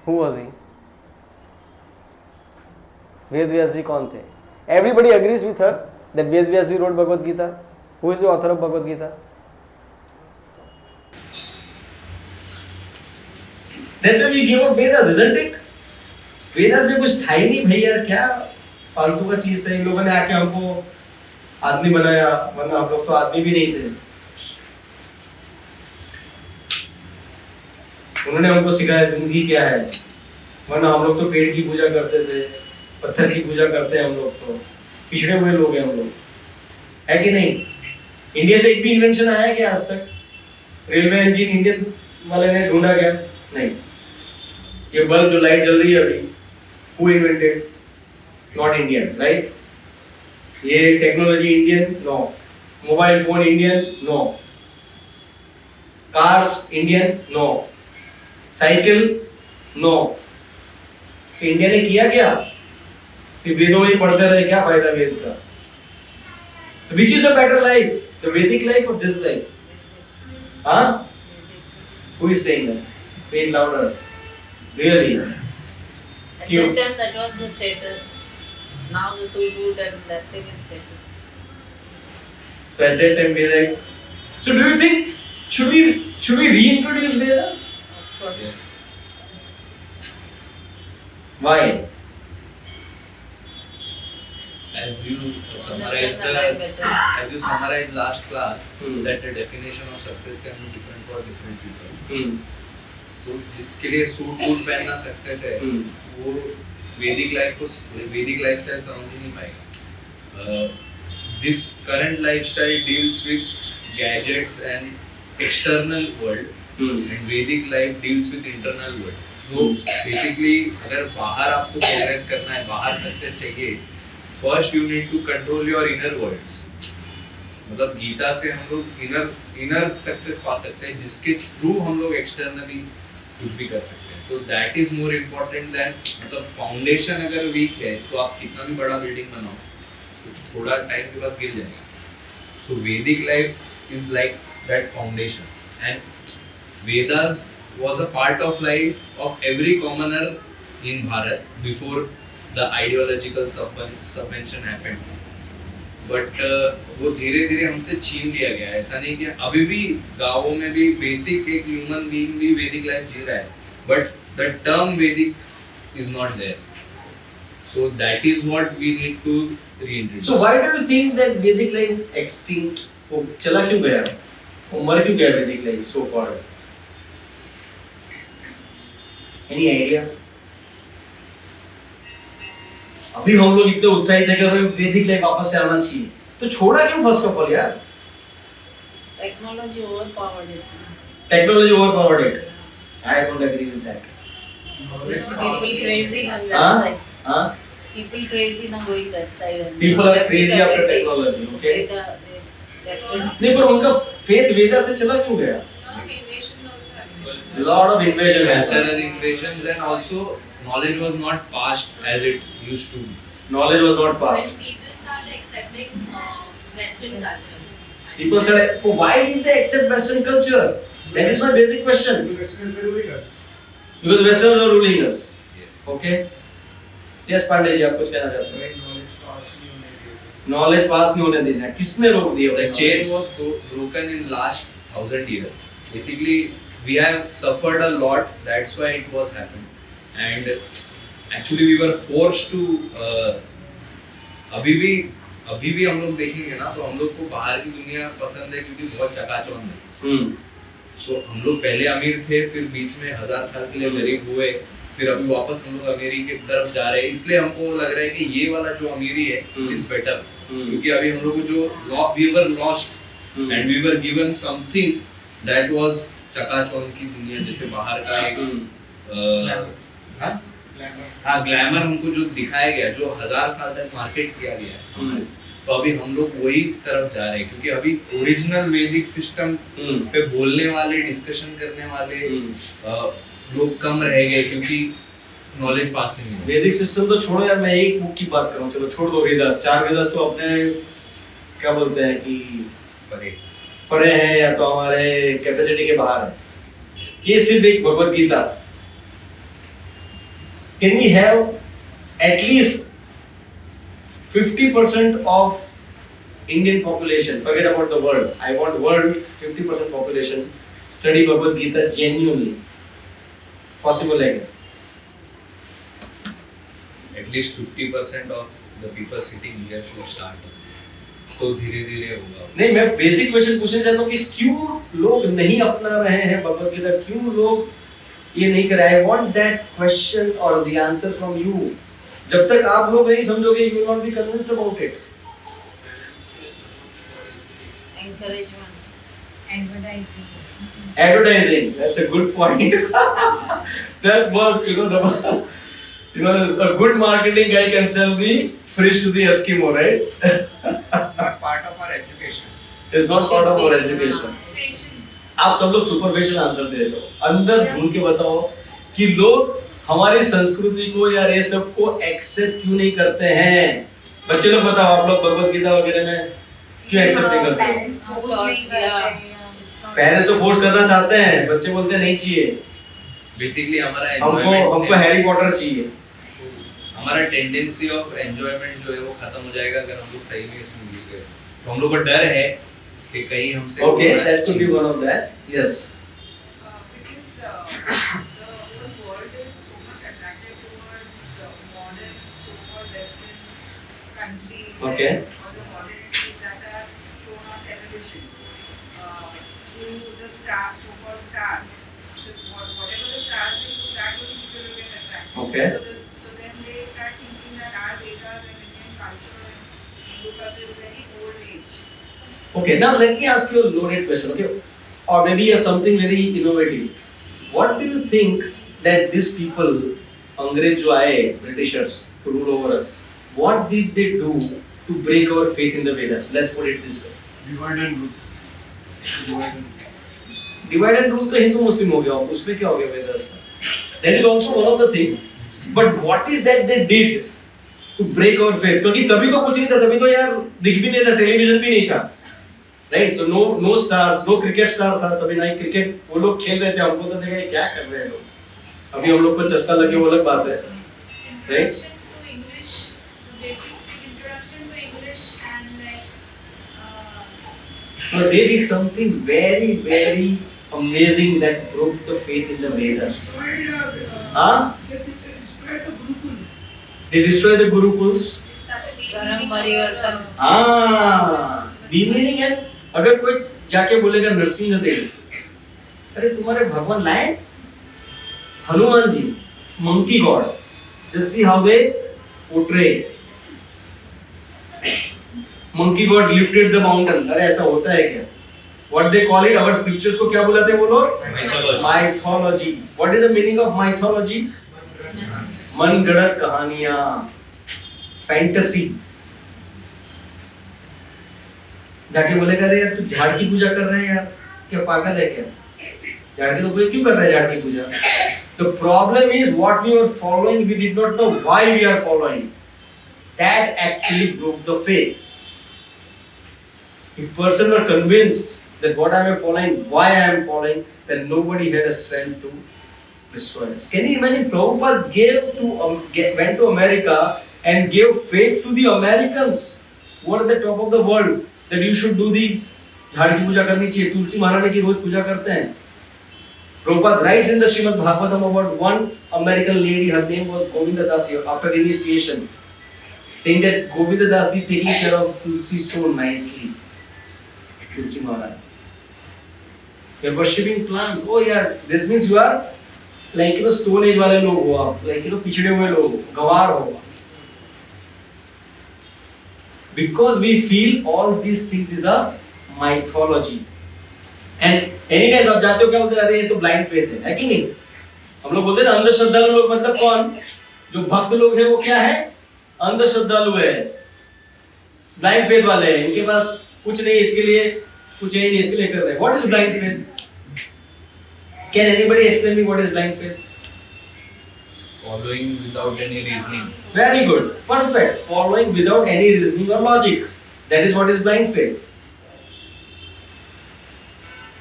Who was he? Ved Vyas ji kaun the? Everybody agrees with her that Ved Vyas ji wrote Bhagavad Gita. Who is the author of Bhagavad Gita? That's why we give out Vedas, isn't it? Vedas में कुछ था ही नहीं भाई यार, क्या फालतू का चीज था. इन लोगों ने आके हमको आदमी बनाया, वरना हम लोग तो आदमी भी नहीं थे. उन्होंने हमको सिखाया जिंदगी क्या है, वरना हम लोग तो पेड़ की पूजा करते थे, पत्थर की पूजा करते हैं हम लोग तो. पिछड़े हुए लोग हैं हम लोग, है कि नहीं? इंडिया से एक भी इन्वेंशन आया है क्या आज तक? रेलवे इंजन इंडियन वाले ने ढूंढा क्या? नहीं। ये बल्ब जो लाइट जल रही है अभी, who invented? Not Indian, right? ये technology Indian? No. Mobile phone Indian? No. Cars Indian? No. Cycle? No. India ने किया क्या? सिर्फ वेदों में ही पढ़ते रहे, क्या फायदा वेद का? So which is the better life? The Vedic life or this life? Huh? Who is saying that? Say it louder. Really? At You- that time, that was the status. Now the suit boot and that thing is status. So at that time Vedic. So do you think should we reintroduce Vedas? Of course. Yes. Why? As you Understand the life better. as you summarized last class, Hmm. that the definition of success can be different for different people. Hmm. तो जिसके लिए suit boot पहनना success है, Hmm. वो वैदिक lifestyle समझ ही नहीं पाएगा. This current lifestyle deals with gadgets and external world, Hmm. and Vedic life deals with internal world. So basically, अगर बाहर आपको प्रोग्रेस करना है, बाहर सक्सेस चाहिए, first you need to control your inner words. मतलब गीता से हम लोग इनर सक्सेस पा सकते हैं, जिसके थ्रू हम लोग एक्सटर्नली कुछ भी कर सकते हैं. तो that is more important then, मतलब फाउंडेशन अगर वीक है तो आप कितना भी बड़ा बिल्डिंग बनाओ तो थोड़ा टाइम के बाद गिर जाएगा. सो वैदिक life is like that foundation, and Vedas was a part of life of every commoner in Bharat before the ideological subvention happened. But वो धीरे धीरे हमसे छीन लिया गया. ऐसा नहीं कि अभी भी गाँवों में भी बेसिक एक ह्यूमन बीइंग भी वैदिक लाइफ जी रहा है, but the term Vedic is not there. So that is what we need to reintroduce. So why do you think that Vedic life extinct? वो चला क्यों गया? वो मर क्यों गया Vedic life so far? Any idea? अभी हम लोग इतने उत्साहित है कि वैदिक लाइफ वापस से आना चाहिए, तो छोड़ा क्यों फर्स्ट ऑफ ऑल यार? Technology overpowered it. Technology overpowered it. I don't agree with that. People crazy on that Huh? side. Huh? People crazy now going that side. And People are left it crazy after everything. technology, okay? Veda, they left it. नहीं, पर उनका faith वेदा से चला क्यों गया? Lot of invasion happened. Cultural invasions, and also knowledge was not passed as it used to be. Knowledge was not passed. When people start accepting Western culture. People said, oh, why did they accept Western culture? That is my basic question. Because Westerners were ruling us. Because Westerners are ruling us. Yes. Okay? Yes, Pandey ji, आप कुछ कहना चाहते हैं? When knowledge pass नहीं होने देते. Knowledge pass नहीं होने देना. किसने रोक दिया? The chain was broken in last 1000 years. Basically, we have suffered a lot. That's why it was happened. And actually, we were forced to. अभी भी हम लोग देखेंगे ना, तो हम लोग को बाहर की दुनिया पसंद है क्योंकि बहुत चकाचौंध है. सो हम लोग पहले अमीर थे, फिर बीच में 1000 साल के लिए गरीब हुए, फिर अभी वापस हम लोग अमीरी की तरफ जा रहे हैं. इसलिए हमको लग रहा है कि ये वाला जो अमीरी है इज बेटर, क्योंकि अभी हम लोग को जो we were lost and we were given something that was चकाचौंध की दुनिया, जैसे बाहर का एक हाँ ग्लैमर हमको जो दिखाया गया, जो 1000 साल तक मार्केट किया गया है, तो अभी हम लोग वही तरफ जा रहे हैं. क्योंकि अभी ओरिजिनल वैदिक सिस्टम पे बोलने वाले, डिस्कशन करने वाले लोग कम रह गए क्योंकि नॉलेज पास नहीं हुआ. वैदिक सिस्टम तो छोड़ो यार, मैं एक बुक की बात कर रहा हूँ. चलो छोड़ दो वेदास. 4 वेदास तो अपने क्या बोलते हैं कि पढ़े हैं या तो हमारे कैपेसिटी के बाहर है. ये सिर्फ एक Bhagavad Gita. Can we have at least 50% of Indian population, forget about the world, I want world 50% population study Bhagavad Gita genuinely? Possible है क्या? At least 50% of the people sitting here should start. So धीरे धीरे होगा. नहीं, मैं basic question पूछना चाहता हूँ कि क्यों लोग नहीं अपना रहे हैं भगवत गीता, क्यों लोग ये नहीं कर रहे? I want that question or the answer from you. जब तक आप लोग नहीं समझोगे, you will not be convinced about it. Encouragement. Advertising. Advertising, that's a good point. That works, a good marketing guy can sell the fish to the Eskimo, right? It's not part of our education. It's not part of our education. Patience. आप सब लोग superficial answer दे रहे हो, अंदर ढूंढ के बताओ कि लोग हमारी संस्कृति को या ये सब को एक्सेप्ट क्यों नहीं करते हैं। बच्चे लोग बताओ, आप लोग भगवत गीता वगैरह में क्यों एक्सेप्ट नहीं करते? Parents force नहीं करते हैं. It's not- पेरेंट्स तो फोर्स करना चाहते हैं, बच्चे बोलते हैं नहीं चाहिए, बेसिकली हमारा हमको हैरी पॉटर चाहिए। हमारा टेंडेंसी ऑफ एंजॉयमेंट जो है वो खत्म हो जाएगा अगर हम लोग सही में इसमें घुस गए। तो हम लोग को डर है कि कहीं हमसे Okay, that could be one of that. Yes. Because the whole world is so much attracted towards modern, so-called Western countries Okay. or the modernities that are shown on television. Through the stars, so-called stars, whatever the stars they do, that only people will get attracted. Okay. So then they start thinking that our Vedas and Indian culture and Hindu culture is very old age. Okay, now let me ask you a loaded question, okay? Or maybe something very innovative. What do you think that these people, अंग्रेज जो आए, Britishers, to rule over us, what did they do to break our faith in the Vedas? Let's put it this way. Divide and rule. Divide and rule तो हिंदू मुस्लिम हो गया, उसमें क्या हो गया Vedas का? That is also one of the thing. But what is that they did to break our faith? क्योंकि तभी तो कुछ नहीं था, तभी तो यार दिख भी नहीं था, टेलीविजन भी नहीं था, राइट? तो no stars, no cricket star था, तभी ना ही क्रिकेट वो लोग खेल रहे थे, हमको तो देखा क्या कर रहे हैं लोग, अभी हम लोग को चस्का लगे वो अलग बात है, right? Introduction to English, the basic introduction to English and like So they did something very, very amazing that broke the faith in the Vedas. Huh? They destroyed the Gurukuls. धर्म परिवर्तन। हाँ, demeaning है। अगर कोई जाके बोलेगा नरसिंह देव, अरे तुम्हारे भगवान लाए Hanuman ji, monkey god. Just see how they portray. Monkey god lifted the mountain. अरे ऐसा होता है क्या? What they call it? Our scriptures को क्या बुलाते हैं वो लोग? Mythology. What is the meaning of mythology? मनगढ़ंत कहानियां, फैंटेसी। जाके बोलेगा अरे यार तू झाड़ की पूजा कर रहे हैं यार, क्या पागल है क्या? झाड़ की तो पूजा क्यों कर रहा है झाड़ की पूजा? The problem is what we were following, we did not know why we are following. That actually broke the faith. If person were convinced that what I am following, why I am following, then nobody had a strength to destroy us. Can you imagine? Prabhupada went to America and gave faith to the Americans who are at the top of the world that you should do the झाड़ की पूजा करनी चाहिए, तुलसी महारानी की रोज पूजा करते हैं. Prabhupada writes in the Srimad Bhagavatam about one American lady, her name was Govinda Dasi, after initiation, saying that Govinda Dasi taking care of Tulsi so nicely. Tulsi Maharani. You are worshipping plants. Oh yeah, this means you are like stone age वाले लोग हो आप, like पिछड़े हुए लोग, गवार हो. Because we feel all these things is a mythology. And anytime आप जाते हो क्या बोलते हैं, अरे ये तो blind faith है कि नहीं? हम लोग बोलते हैं ना अंधश्रद्धालु लोग, मतलब कौन? जो भक्त लोग हैं वो क्या है? अंधश्रद्धालु है, blind faith वाले हैं, इनके पास कुछ नहीं, इसके लिए कुछ है नहीं, इसके लिए कर रहे हैं. What is blind faith? Can anybody explain me what is blind faith? Following without any reasoning. Very good, perfect. Following without any reasoning or logic. That is what is blind faith.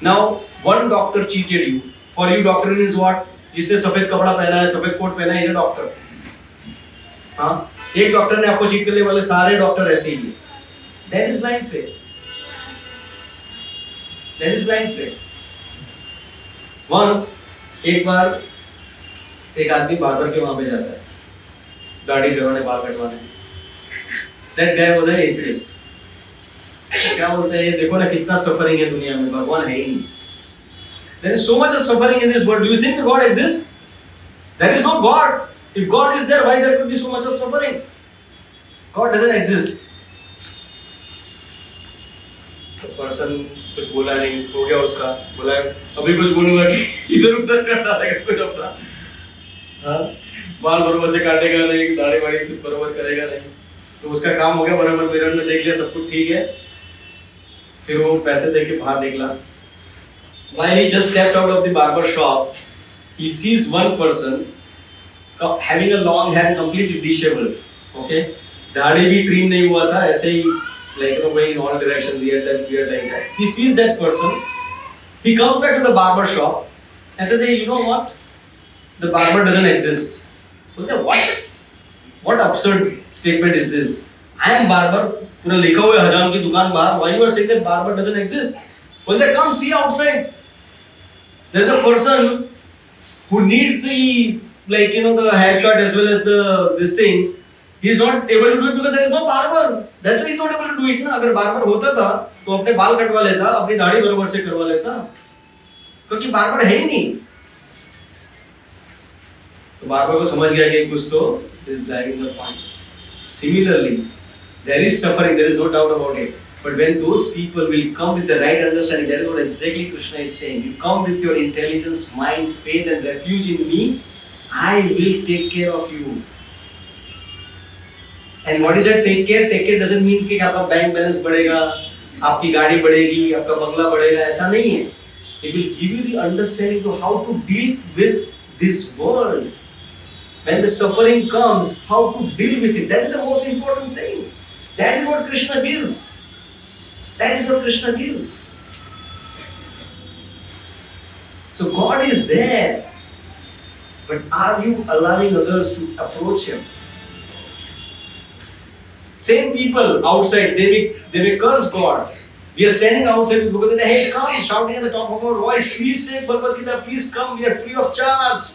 Now, one doctor cheated you. For you, doctor is what? जिसने सफेद कपड़ा पहना है, सफेद coat पहना है, ये doctor. हाँ, एक डॉक्टर ने आपको चीट करने वाले सारे डॉक्टर ऐसे ही हैं. That is blind faith. That is blind faith. Once, एक बार एक आदमी बार्बर के वहां पे जाता है, दाढ़ी करवाने, बाल कटवाने. That guy was an atheist. क्या बोलते हैं, ये देखो ना कितना सफरिंग है दुनिया में, भगवान है ही नहीं. There is so much of suffering in this world. Do you think God exists? There is no God. If God is there, why there could be so much of suffering? God doesn't exist. तो person कुछ बोला नहीं, हो गया उसका, बोला अभी कुछ बोलूंगा कि इधर उधर कर डालेगा कुछ अपना, हाँ, बाल बरोबर से काटेगा नहीं, दाढ़ी वाड़ी कुछ बरोबर करेगा नहीं, तो उसका काम हो गया, बराबर मिरर में देख लिया सब कुछ ठीक है, फिर वो पैसे दे के बाहर निकला. While he just steps out of the barber shop, he sees one person having a long hair, completely disheveled. Okay, दाढ़ी भी ट्रिम नहीं हुआ था, ऐसे ही like going in all directions, here that beard like that. He sees that person. He comes back to the barber shop and says, "Hey, you know what? The barber doesn't exist." बोलते what? What absurd statement is this? I am barber. पूरा लिखा हुआ है हजाम की दुकान बाहर. Why you are saying that barber doesn't exist? बोलते come see outside. There is a person who needs the the haircut as well as the this thing. He is not able to do it because there is no barber. That's why he is not able to do it ना. अगर barber होता था तो अपने बाल कटवा लेता, अपनी दाढ़ी बराबर से करवा लेता, क्योंकि barber है ही नहीं. तो barber को समझ गया कि कुछ तो is driving the point. Similarly, there is suffering. There is no doubt about it. But when those people will come with the right understanding, that is what exactly Krishna is saying. You come with your intelligence, mind, faith, and refuge in me. I will take care of you. And what is that take care? Take care doesn't mean कि आपका bank balance बढ़ेगा, आपकी गाड़ी बढ़ेगी, आपका बंगला बढ़ेगा, ऐसा नहीं है. It will give you the understanding to how to deal with this world. When the suffering comes, how to deal with it. That is the most important thing. That is what Krishna gives. That is what Krishna gives. So God is there. But are you allowing others to approach Him? Same people outside, they may curse God. We are standing outside with Bhagavad Gita. Hey, come, shouting at the top of our voice. Please take Bhagavad Gita. Please come. We are free of charge.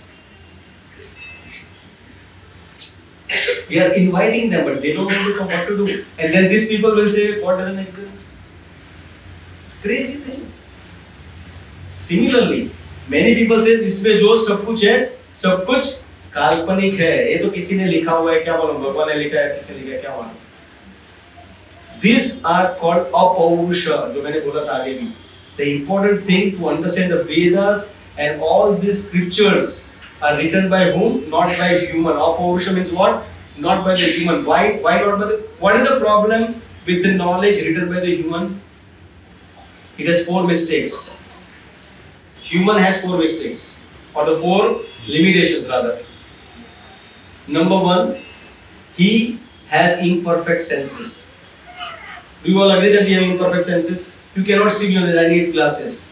We are inviting them, but they don't want to come. What to do? And then these people will say, God doesn't exist. It's a crazy thing. Similarly, many people say, इसमें जो सब कुछ है, सब कुछ काल्पनिक है. ये तो किसी ने लिखा हुआ है, क्या मालूम भगवान ने लिखा है, किसी ने लिखा है, क्या मालूम. These are called apurusha, जो मैंने बोला था आगे भी. The important thing to understand the Vedas and all these scriptures are written by whom? Not by human. Apurusha means what? Not by the human. Why not by the? What is the problem with the knowledge written by the human? It has 4 mistakes. Human has 4 mistakes, or the 4 limitations rather. Number 1, he has imperfect senses. Do you all agree that we have imperfect senses? You cannot see beyond this. I need glasses.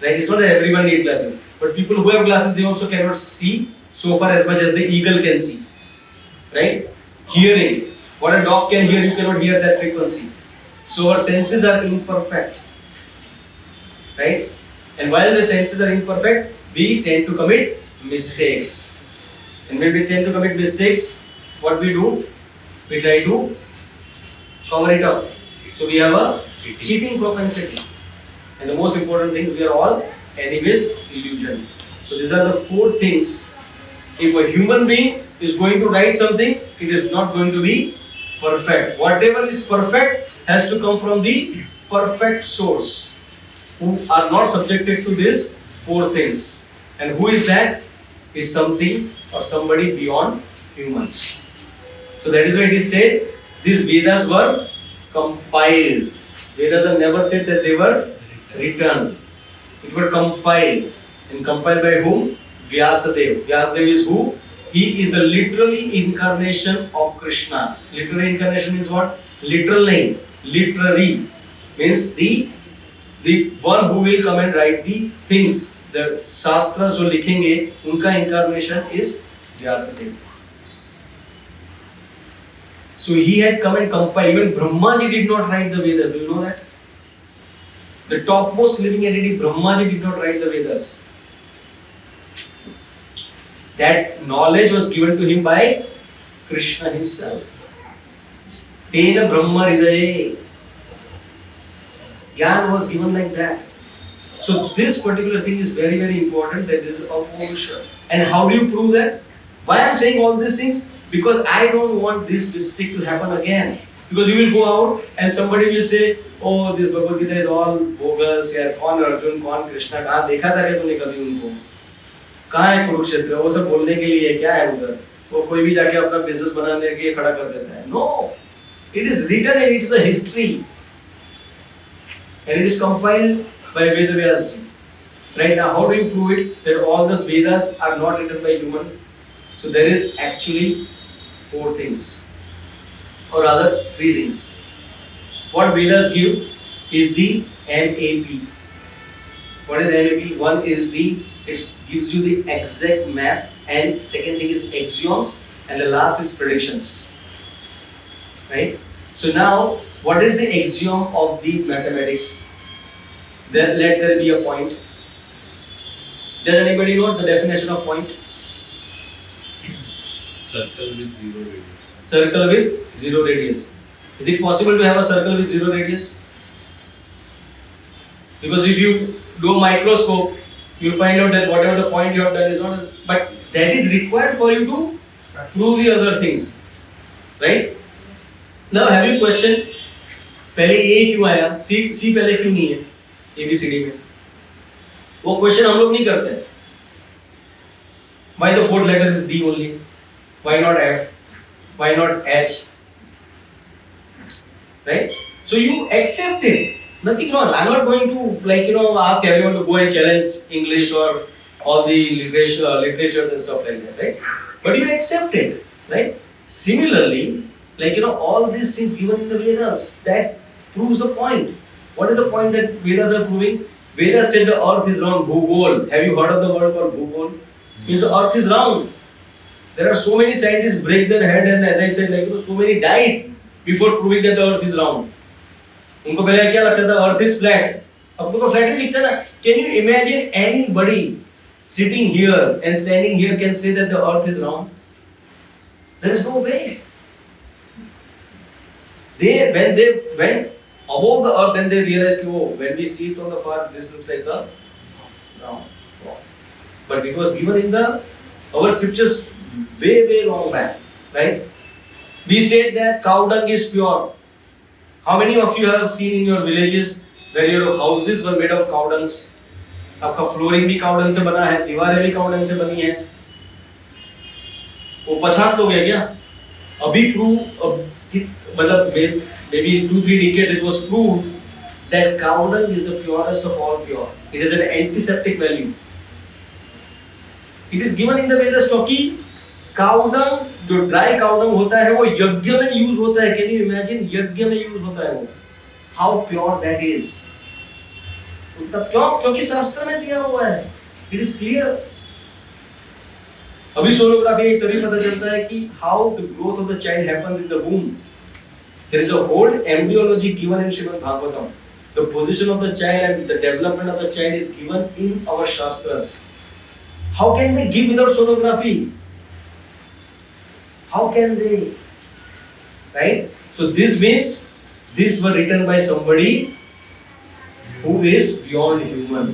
Right? It's not that everyone needs glasses. But people who have glasses, they also cannot see so far as much as the eagle can see. Right? Hearing. What a dog can hear, you cannot hear that frequency. So our senses are imperfect. Right? And while the senses are imperfect, we tend to commit mistakes. And when we tend to commit mistakes, what we do? We try to cover it up. So we have a cheating propensity. And the most important things, we are all anyways illusion. So these are the 4 things. If a human being is going to write something, it is not going to be perfect. Whatever is perfect has to come from the perfect source, who are not subjected to these 4 things. And who is that? Is something or somebody beyond humans. So that is why it is said, these Vedas were compiled. Vedas are never said that they were written. It was compiled. And compiled by whom? Vyasadeva. Vyasadeva is who? He is the literally incarnation of Krishna. Literary incarnation means what? Literal name. Literary means the one who will come and write the things. The Shastras जो लिखेंगे, उनका incarnation is Vyasadeva. So he had come and compiled. Even Brahmaji did not write the Vedas. Do you know that? The topmost living entity, Brahmaji, did not write the Vedas. That knowledge was given to him by Krishna himself. Tena Brahma Hridaye. Gyan was given like that. So this particular thing is very, very important, that this is Apurusha. And how do you prove that? Why I'm saying all these things? Because I don't want this mistake to happen again. Because you will go out and somebody will say, oh, this Bhagavad Gita is all bogus. यार कौन अर्जुन कौन कृष्णा कहाँ देखा था क्या तूने कभी उनको? कहाँ है कुरुक्षेत्र? वो सब बोलने के लिए क्या है उधर? वो कोई भी जाके अपना बिजनेस बनाने के लिए खड़ा कर देता है. No, it is written and it is a history, and it is compiled by Vedavyas. Right now, how do you prove it that all those Vedas are not written by human? So there is actually 4 things, or rather 3 things. What Vedas give is the MAP. What is MAP? One is it gives you the exact map, and second thing is axioms, and the last is predictions. Right? So now, what is the axiom of the mathematics? Then let there be a point. Does anybody know the definition of point? Circle with 0 radius. Circle with 0 radius. Is it possible to have a circle with 0 radius? Because if you do a microscope, you'll find out that whatever the point you have done is not, but that is required for you to prove the other things. Right? Now have you question, पहले A क्यों आया? C पहले क्यों नहीं है? ABCD में. वो question हम लोग नहीं करते हैं. Why the 4th letter is D only? Why not F? Why not H? Right? So you accept it. Nothing wrong. I'm not going to ask everyone to go and challenge English or all the literatures and stuff like that, right? But you accept it, right? Similarly, all these things given in the Vedas, that proves the point. What is the point that Vedas are proving? Vedas said the earth is round, Bhugol. Have you heard of the word called Bhugol? Means the earth is round. There are so many scientists break their head, and as I said, so many died before proving that the earth is round. उनको पहले क्या लगता था earth is flat. अब तुमको flat ही दिखता है ना. Can you imagine anybody sitting here and standing here can say that the earth is round? There is no way. When they went above the earth, then they realized when we see it from the far, this looks like a round. But it was given in our scriptures way long back, right? We said that cow dung is pure. How many of you have seen in your villages where your houses were made of cow dungs? आपका flooring भी cow dung से बना है, दीवारें भी cow dung से बनी है. वो पछाड़ लोग है क्या? अभी maybe in 2-3 decades it was proved that cow dung is the purest of all pure. It has an antiseptic value. It is given in the Vedas क्योंकि काउ डंग जो ड्राई काउ डंग होता है वो यज्ञ में use होता है. Can you imagine? यज्ञ में यूज होता है वो. How pure that is. तब क्योंकि शास्त्र में दिया हुआ है. It is clear. अभी सोनोग्राफी एक तभी पता चलता है कि how the growth of the child happens in the womb. There is a whole embryology given in Srimad Bhagavatam. The position of the child and the development of the child is given in our शास्त्ras. How can they give without sonography? How can they? Right? So this means these were written by somebody who is beyond human.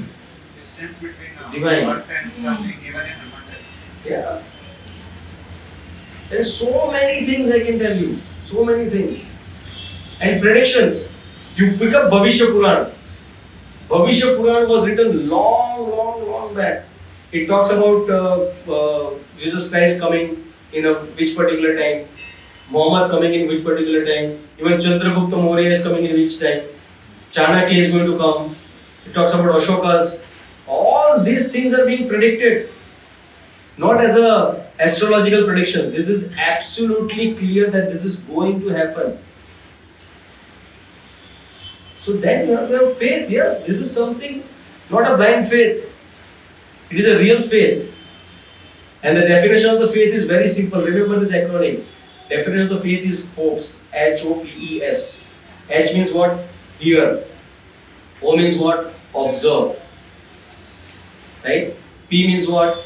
Distance between divine. earth and sun is given in abundance. Yeah. There are so many things I can tell you. So many things. And predictions. You pick up Bhavishya Puran. Bhavishya Puran was written long back. It talks about Jesus Christ coming in which particular time, Muhammad coming in which particular time, even Chandragupta Maurya is coming in which time, Chanakya is going to come. It talks about Ashokas. All these things are being predicted, not as a astrological predictions. This is absolutely clear that this is going to happen. So then you have to have faith. Yes, this is something, not a blind faith. It is a real faith. And the definition of the faith is very simple. Remember this acronym. Definition of the faith is HOPES. HOPES. H means what? Hear. O means what? Observe. Right? P means what?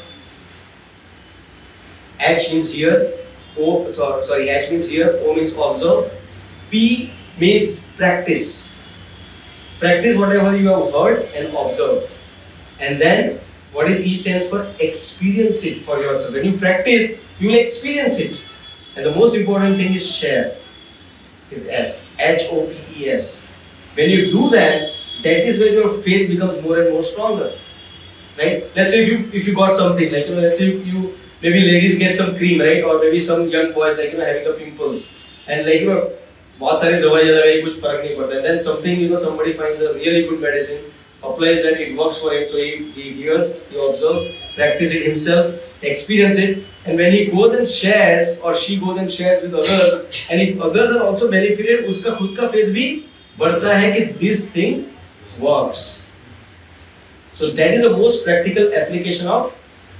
H means hear. H means hear. O means observe. P means practice. Practice whatever you have heard and observed. And then What is E stands for? Experience it for yourself. When you practice, you will experience it. And the most important thing is share. Is S. HOPES. When you do that, that is when your faith becomes more and more stronger. Right? Let's say if you got something like let's say you maybe ladies get some cream, right? Or maybe some young boys like having the pimples and like बहुत सारी दवाइयाँ लगाई कुछ फर्क नहीं पड़ता. And then something somebody finds a really good medicine, applies that, it works for him. So he hears, he observes, practice it himself, experience it, and when he goes and shares or she goes and shares with others, and if others are also benefited, उसका खुद का faith भी बढ़ता है कि this thing works. So that is the most practical application of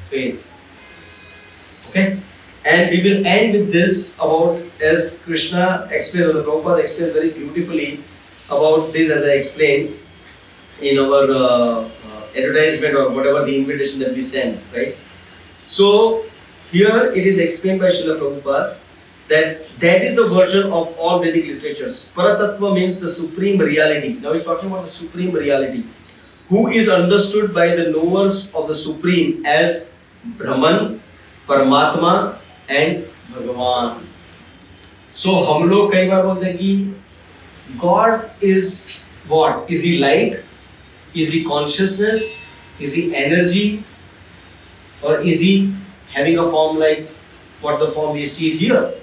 faith. Okay, and we will end with this about as Krishna explained, or the Prabhupada explains very beautifully about this as I explained in our advertisement or whatever the invitation that we send, right? So here it is explained by Srila Prabhupada that is the version of all Vedic literatures. Paratattva means the supreme reality. Now he's talking about the supreme reality, who is understood by the knowers of the supreme as Brahman, Paramatma and Bhagavan. So हम लोग कई बार बोलते हैं कि God is what? Is he light? Is he consciousness? Is he energy? Or is he having a form like what the form we see it here?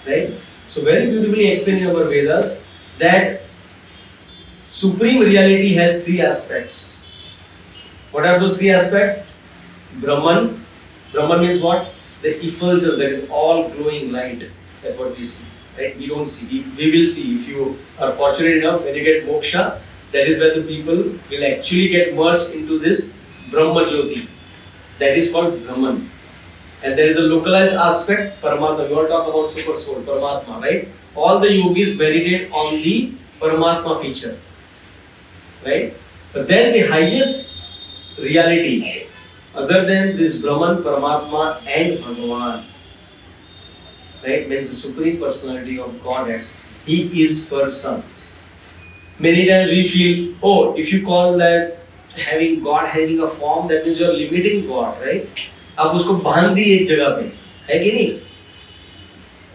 Right? So very beautifully explained in our Vedas that supreme reality has three aspects. What are those three aspects? Brahman. Brahman means what? That effulgence, that is all glowing light. That's what we see. Right? We don't see. We will see. If you are fortunate enough, when you get moksha, that is where the people will actually get merged into this Brahma Jyoti. That is called Brahman. And there is a localized aspect, Paramatma. We all talk about super soul, Paramatma, right? All the yogis meditate on the Paramatma feature. Right? But then the highest reality, other than this Brahman, Paramatma and Bhagavan, right, means the supreme personality of Godhead, he is person. Many times we feel, oh, if you call that having God having a form, that means you are limiting God, right? आप उसको बांध दी एक जगह पे, है कि नहीं?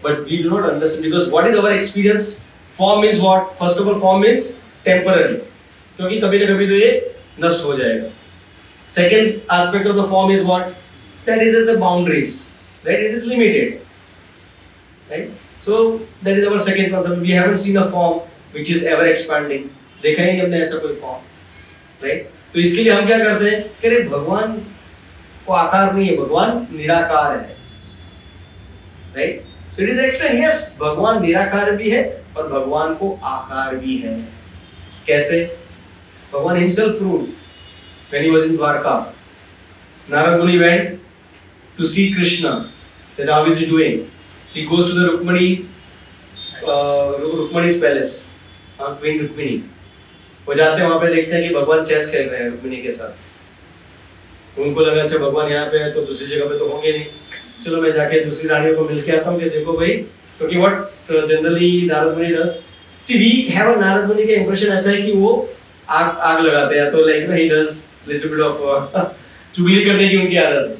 But we do not understand, because what is our experience? Form means what? First of all, form means temporary, क्योंकि कभी न कभी तो ये नष्ट हो जाएगा. Second aspect of the form is what? That is as the boundaries, right? It is limited, right? So that is our second concept. We haven't seen a form which is ever expanding. देखा ही नहीं हमने ऐसा कोई form, right? तो इसके लिए हम क्या करते हैं? कि अरे भगवान को आकार नहीं है, भगवान निराकार है, right? So it is explained, yes, भगवान निराकार भी है और भगवान को आकार भी है. कैसे? भगवान himself proved when he was in Dwarka. Narad Muni went to see Krishna. That how is he doing? So he goes to the Rukmani's palace. Queen Rukmini. वो जाते हैं वहाँ पे देखते हैं कि भगवान चेस खेल रहे हैं रुक्मिणी के साथ. उनको लगा अच्छा भगवान यहाँ पे है तो दूसरी जगह पे तो होंगे नहीं, चलो मैं जाके दूसरी रानियों को मिल के आता हूँ कि देखो भाई, क्योंकि what generally नारद मुनि does, see we have a Narad मुनि का impression ऐसा है कि वो आग लगाते हैं, तो like he does little bit of चुगली करने की उनकी आदत है.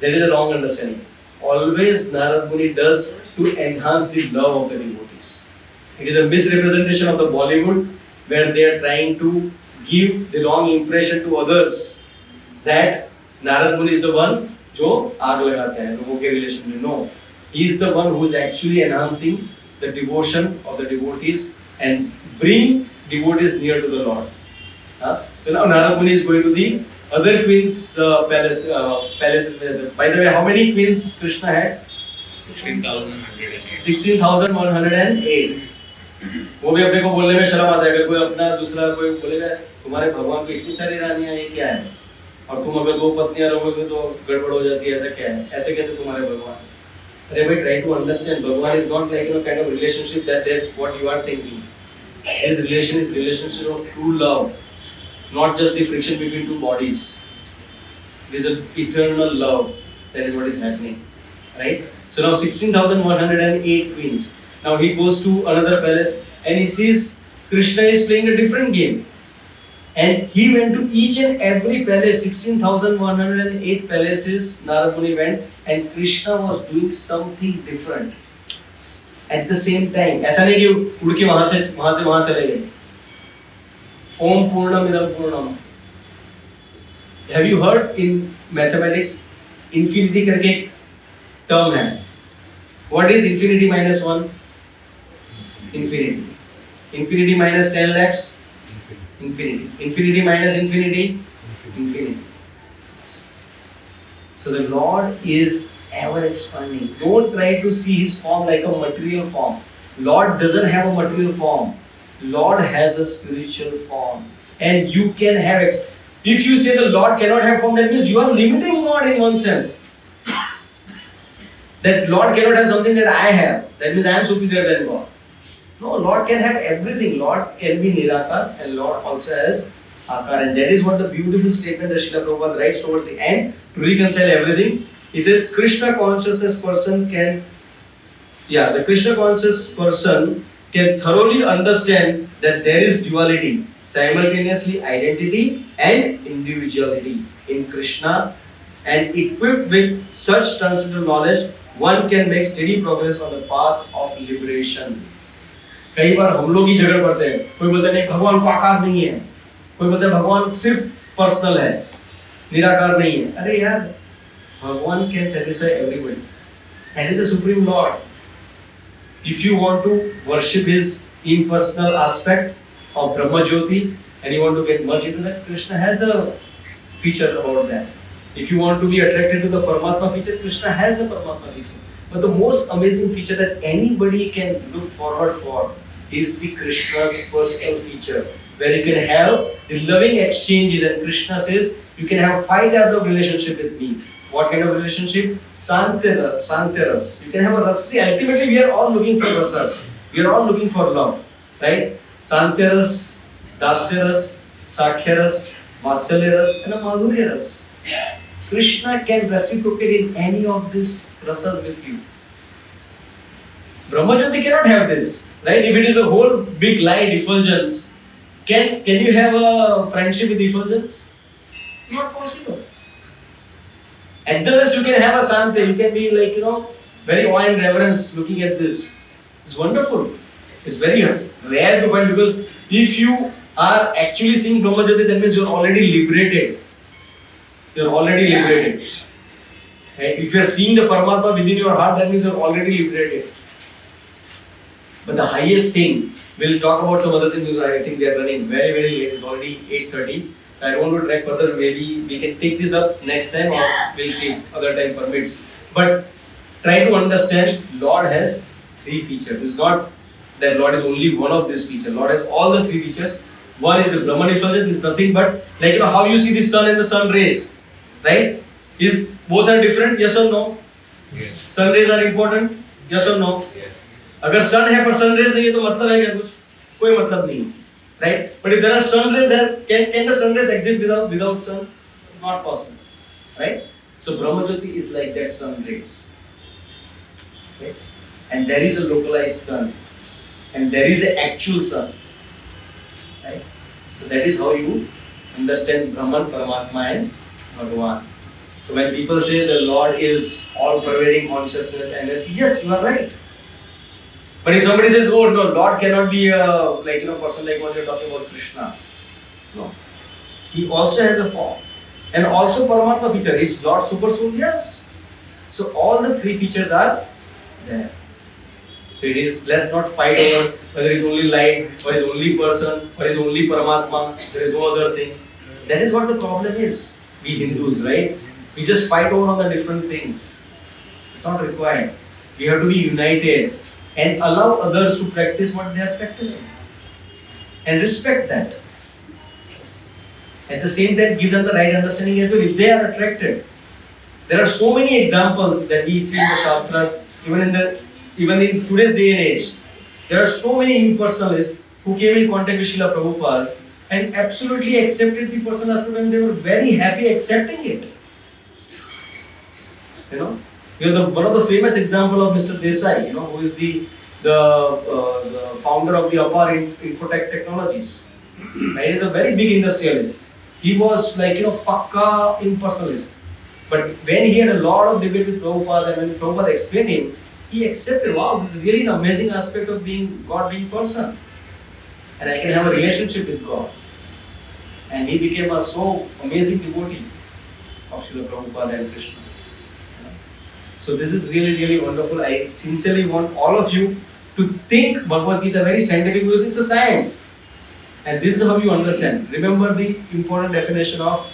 That is a wrong understanding. Always Narad Muni does to enhance the love of the devotees. It is a misrepresentation of the Bollywood where they are trying to give the wrong impression to others that Narad Muni is the one जो आग लगाते हैं लोगों के relation में. No, he is the one who is actually enhancing the devotion of the devotees and bring devotees near to the Lord. So now Narad Muni is going to the other queen's palaces. By the way, how many queens Krishna had? 16,108. वो भी अपने को बोलने में शर्म आता है. अगर कोई अपना दूसरा कोई बोलेगा तुम्हारे भगवान को इतनी सारी रानियां, ये क्या है? और तुम अगर दो पत्नियां रहोगे तो गड़बड़ हो जाती है, ऐसा क्या है? ऐसे कैसे तुम्हारे भगवान? अरे भाई, try to understand. Bhagwan is not like kind of relationship that what you are thinking. His relation is relationship of true love, not just the friction between two bodies. It is an eternal love. That is what is happening, right? So now 16,108 queens. Now he goes to another palace and he sees Krishna is playing a different game. And he went to each and every palace, 16,108 palaces Narad Muni went, and Krishna was doing something different. At the same time, ऐसा नहीं कि उड़ के वहां से वहां चले गए. Om Purnam Idam Purnam. Have you heard in mathematics, infinity करके एक term है. What is infinity minus 1? Infinity. Infinity minus 10 lakhs? Infinity. Infinity minus infinity? Infinity. So the Lord is ever expanding. Don't try to see His form like a material form. Lord doesn't have a material form. Lord has a spiritual form. And you can have if you say the Lord cannot have form, that means you are limiting God in one sense. That Lord cannot have something that I have. That means I am superior than God. No, Lord can have everything. Lord can be Nirakar and Lord also has Akar. And that is what the beautiful statement that Srila Prabhupada writes towards the end to reconcile everything. He says, Krishna consciousness person the Krishna conscious person can thoroughly understand that there is duality, simultaneously identity and individuality in Krishna, and equipped with such transcendental knowledge, one can make steady progress on the path of liberation. कई बार हम लोग ही झगड़ पड़ते हैं. कोई बोलता है नहीं भगवान को आकार नहीं है, कोई बोलता है भगवान सिर्फ पर्सनल है, निराकार नहीं है. अरे यार, भगवान can satisfy everybody. That is a supreme Lord. If you want to worship His impersonal aspect of Brahma Jyoti and you want to get merged into that, Krishna has a feature about that. If you want to be attracted to the Paramatma feature, Krishna has the Paramatma feature. But the most amazing feature that anybody can look forward for is the Krishna's personal feature, where you can have the loving exchanges. And Krishna says, you can have 5 types of relationship with me. What kind of relationship? Santeras. You can have a rasa. See, ultimately we are all looking for rasas. We are all looking for love, right? Santeras, Dasyaras, Sakhyaras, Vatsalyaras, and a Madhuryaras. Krishna can reciprocate in any of these rasas with you. Brahmajyoti cannot have this, right? If it is a whole big light effulgence, can you have a friendship with effulgence? Not possible. At the best, you can have a Sante. You can be like, very awe and reverence looking at this. It's wonderful. It's very rare to find, because if you are actually seeing Brahmajyoti, that means you are already liberated. You are already liberated. Right? If you are seeing the Paramatma within your heart, that means you are already liberated. But the highest thing, we'll talk about some other things, because I think they are running very, very late. It's already 8:30. So I don't want to drag further. Maybe we can take this up next time, or we'll see if other time permits. But try to understand, Lord has 3 features. It's not that Lord is only one of these features. Lord has all the 3 features. One is the Brahman effulgence, is nothing but like how you see the sun and the sun rays, right? Is both are different? Yes or no? Yes. Sun rays are important? Yes or no? Yes. अगर sun है पर sun rays नहीं है तो मतलब है क्या कुछ? कोई मतलब नहीं, right? But if there are sun rays, can the sun rays exist without sun? Not possible, right? So Brahmajyoti is like that sun rays, right? And there is a localized sun, and there is an actual sun, right? So that is how you understand Brahman, Paramatma, and Bhagavan. So when people say the Lord is all-pervading consciousness, and yes, you are right. But if somebody says, "Oh no, Lord cannot be a person like what you are talking about, Krishna," no, He also has a form, and also Paramatma feature. Is Lord super soul? Yes. So all the 3 features are there. So it is, let's not fight over whether it's only light, or it's only person, or it's only Paramatma. There is no other thing. That is what the problem is. We Hindus, right? We just fight over on the different things. It's not required. We have to be united and allow others to practice what they are practicing. And respect that. At the same time, give them the right understanding as well if they are attracted. There are so many examples that we see in the Shastras, even in today's day and age. There are so many impersonalists who came in contact with Srila Prabhupada and absolutely accepted the personal aspect, and they were very happy accepting it. We have one of the famous example of Mr. Desai, who is the founder of the Apar Infotech Technologies. Right? He's a very big industrialist. He was like, pakka impersonalist. But when he had a lot of debate with Prabhupada and when Prabhupada explained him, he accepted, wow, this is really an amazing aspect of being God being person. And I can have a relationship with God. And he became a so amazing devotee of Srila Prabhupada and Krishna. So this is really, really wonderful. I sincerely want all of you to think Bhagavad Gita very scientific because it's a science. And this is how you understand. Remember the important definition of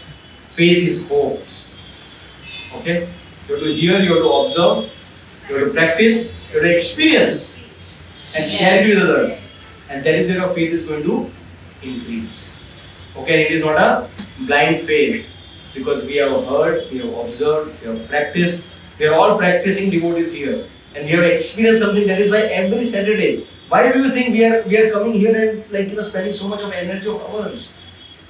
faith is hopes. Okay? You have to hear, you have to observe, you have to practice, you have to experience and share it with others. And that is where your faith is going to increase. Okay? It is not a blind faith because we have heard, we have observed, we have practiced. We are all practicing devotees here. And we have experienced something. That is why every Saturday, why do you think we are coming here and spending so much of energy of ours?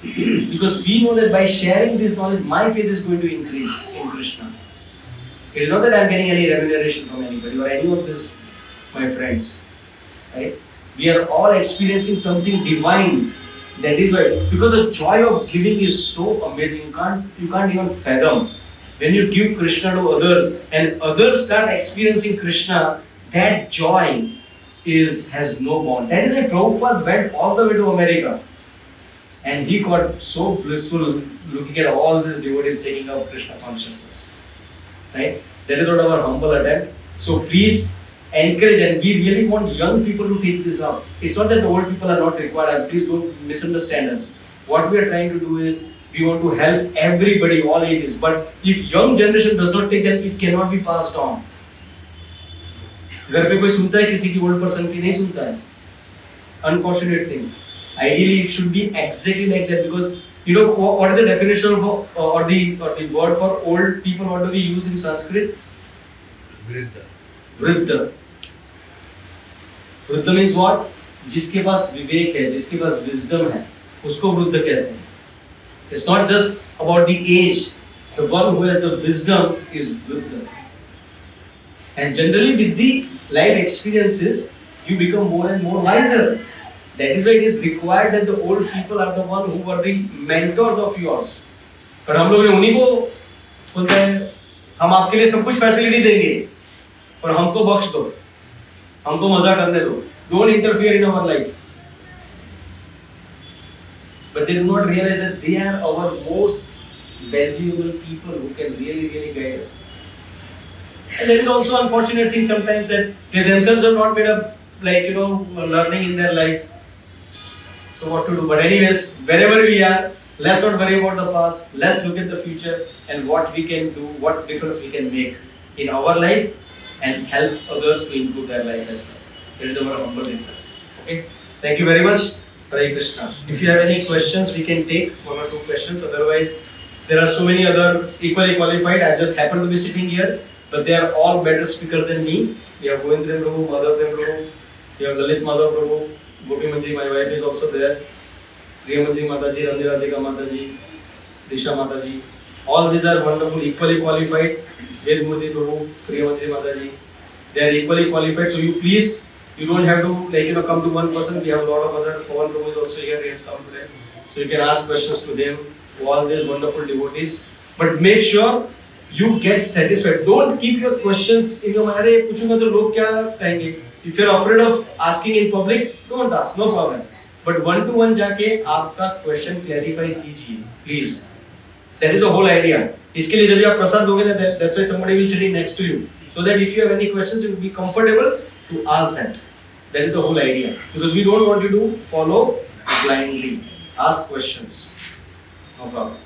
Because we know that by sharing this knowledge, my faith is going to increase in Krishna. It is not that I am getting any remuneration from anybody or any of this, my friends. Right? We are all experiencing something divine. That is why, because the joy of giving is so amazing, you can't even fathom. When you give Krishna to others and others start experiencing Krishna, that joy has no bound. That is why Prabhupada went all the way to America. And he got so blissful looking at all these devotees taking up Krishna consciousness. Right? That is what our humble attempt. So please encourage, and we really want young people to take this up. It's not that the old people are not required. Please don't misunderstand us. What we are trying to do is we want to help everybody, all ages. But if young generation does not take, then it cannot be passed on. घर पे कोई सुनता है किसी की old person की नहीं सुनता है. Unfortunate thing. Ideally, it should be exactly like that because what is the definition of or the word for old people? What do we use in Sanskrit? Vriddha. Vriddha. Vriddha means what? जिसके पास विवेक है, जिसके पास wisdom है, उसको वृद्ध कहते हैं. It's not just about the age. The one who has the wisdom is Vriddha. And generally with the life experiences, you become more and more wiser. That is why it is required that the old people are the one who are the mentors of yours. पर हम लोग ने उन्हीं को बोलते हैं हम आपके लिए सब कुछ फैसिलिटी देंगे पर हमको बख्श दो, हमको मजा करने दो. Don't interfere in our life. But they do not realize that they are our most valuable people who can really, really guide us. And there is also an unfortunate thing sometimes that they themselves have not made up, learning in their life. So what to do? But anyways, wherever we are, let's not worry about the past. Let's look at the future and what we can do, what difference we can make in our life and help others to improve their life as well. That is our humble request. Okay? Thank you very much. Hare Krishna. If you have any questions, we can take one or two questions. Otherwise, there are so many other equally qualified. I just happen to be sitting here, but they are all better speakers than me. We have Govindra Prabhu, Madhav Prabhu, we have Lalit Madhav Prabhu, Gopi Manji, my wife is also there. Priya Manji Mataji, Ramji Radhika Mataji, Disha Mataji. All these are wonderful, equally qualified. Ved Murti Prabhu, Priya Manji Mataji. They are equally qualified. So you don't have to come to one person. We have a lot of other Pawan Prabhu is also here. He has come today. So you can ask questions to them, to all these wonderful devotees. But make sure you get satisfied. Don't keep your questions in your mind. अरे पूछूंगा तो लोग क्या कहेंगे? If you're afraid of asking in public, don't ask. No problem. But one to one जाके आपका question clarify कीजिए, please. That is the whole idea. इसके लिए जब आप प्रसाद दोगे ना, that's why somebody will sitting next to you, so that if you have any questions, you will be comfortable to ask that. That is the whole idea. Because we don't want you to follow blindly. Ask questions. No problem.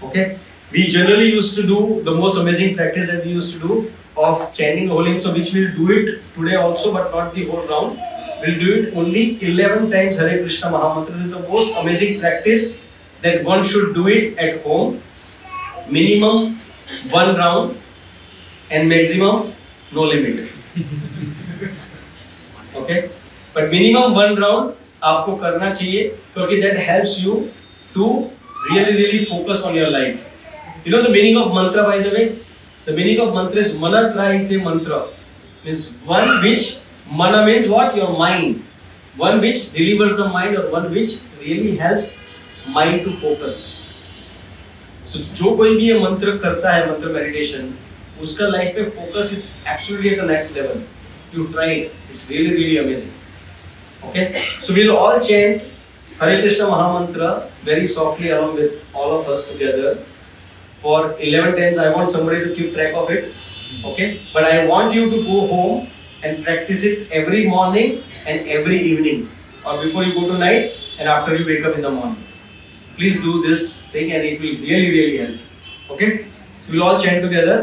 Okay? We generally used to do the most amazing practice that we used to do of chanting the holy name, so which we'll do it today also, but not the whole round. We'll do it only 11 times Hare Krishna Mahamantra. This is the most amazing practice that one should do it at home. Minimum 1 round and maximum no limit. Okay? But minimum 1 round आपको करना चाहिए क्योंकि that helps you to really focus on your life. You know the meaning of mantra, by the way? The meaning of mantra is manatraite mantra. Means one which, mana means what? Your mind. one which delivers the mind or one which really helps mind to focus. So जो कोई भी ये मंत्र करता है, मंत्र meditation, उसका life में focus is absolutely at the next level. You try it. It's really really amazing. Okay, so we'll all chant Hare Krishna Mahamantra very softly along with all of us together for 11 times. I want somebody to keep track of it. Okay, but I want you to go home and practice it every morning and every evening, or before you go to night and after you wake up in the morning. Please do this thing and it will really really help. Okay, so we'll all chant together.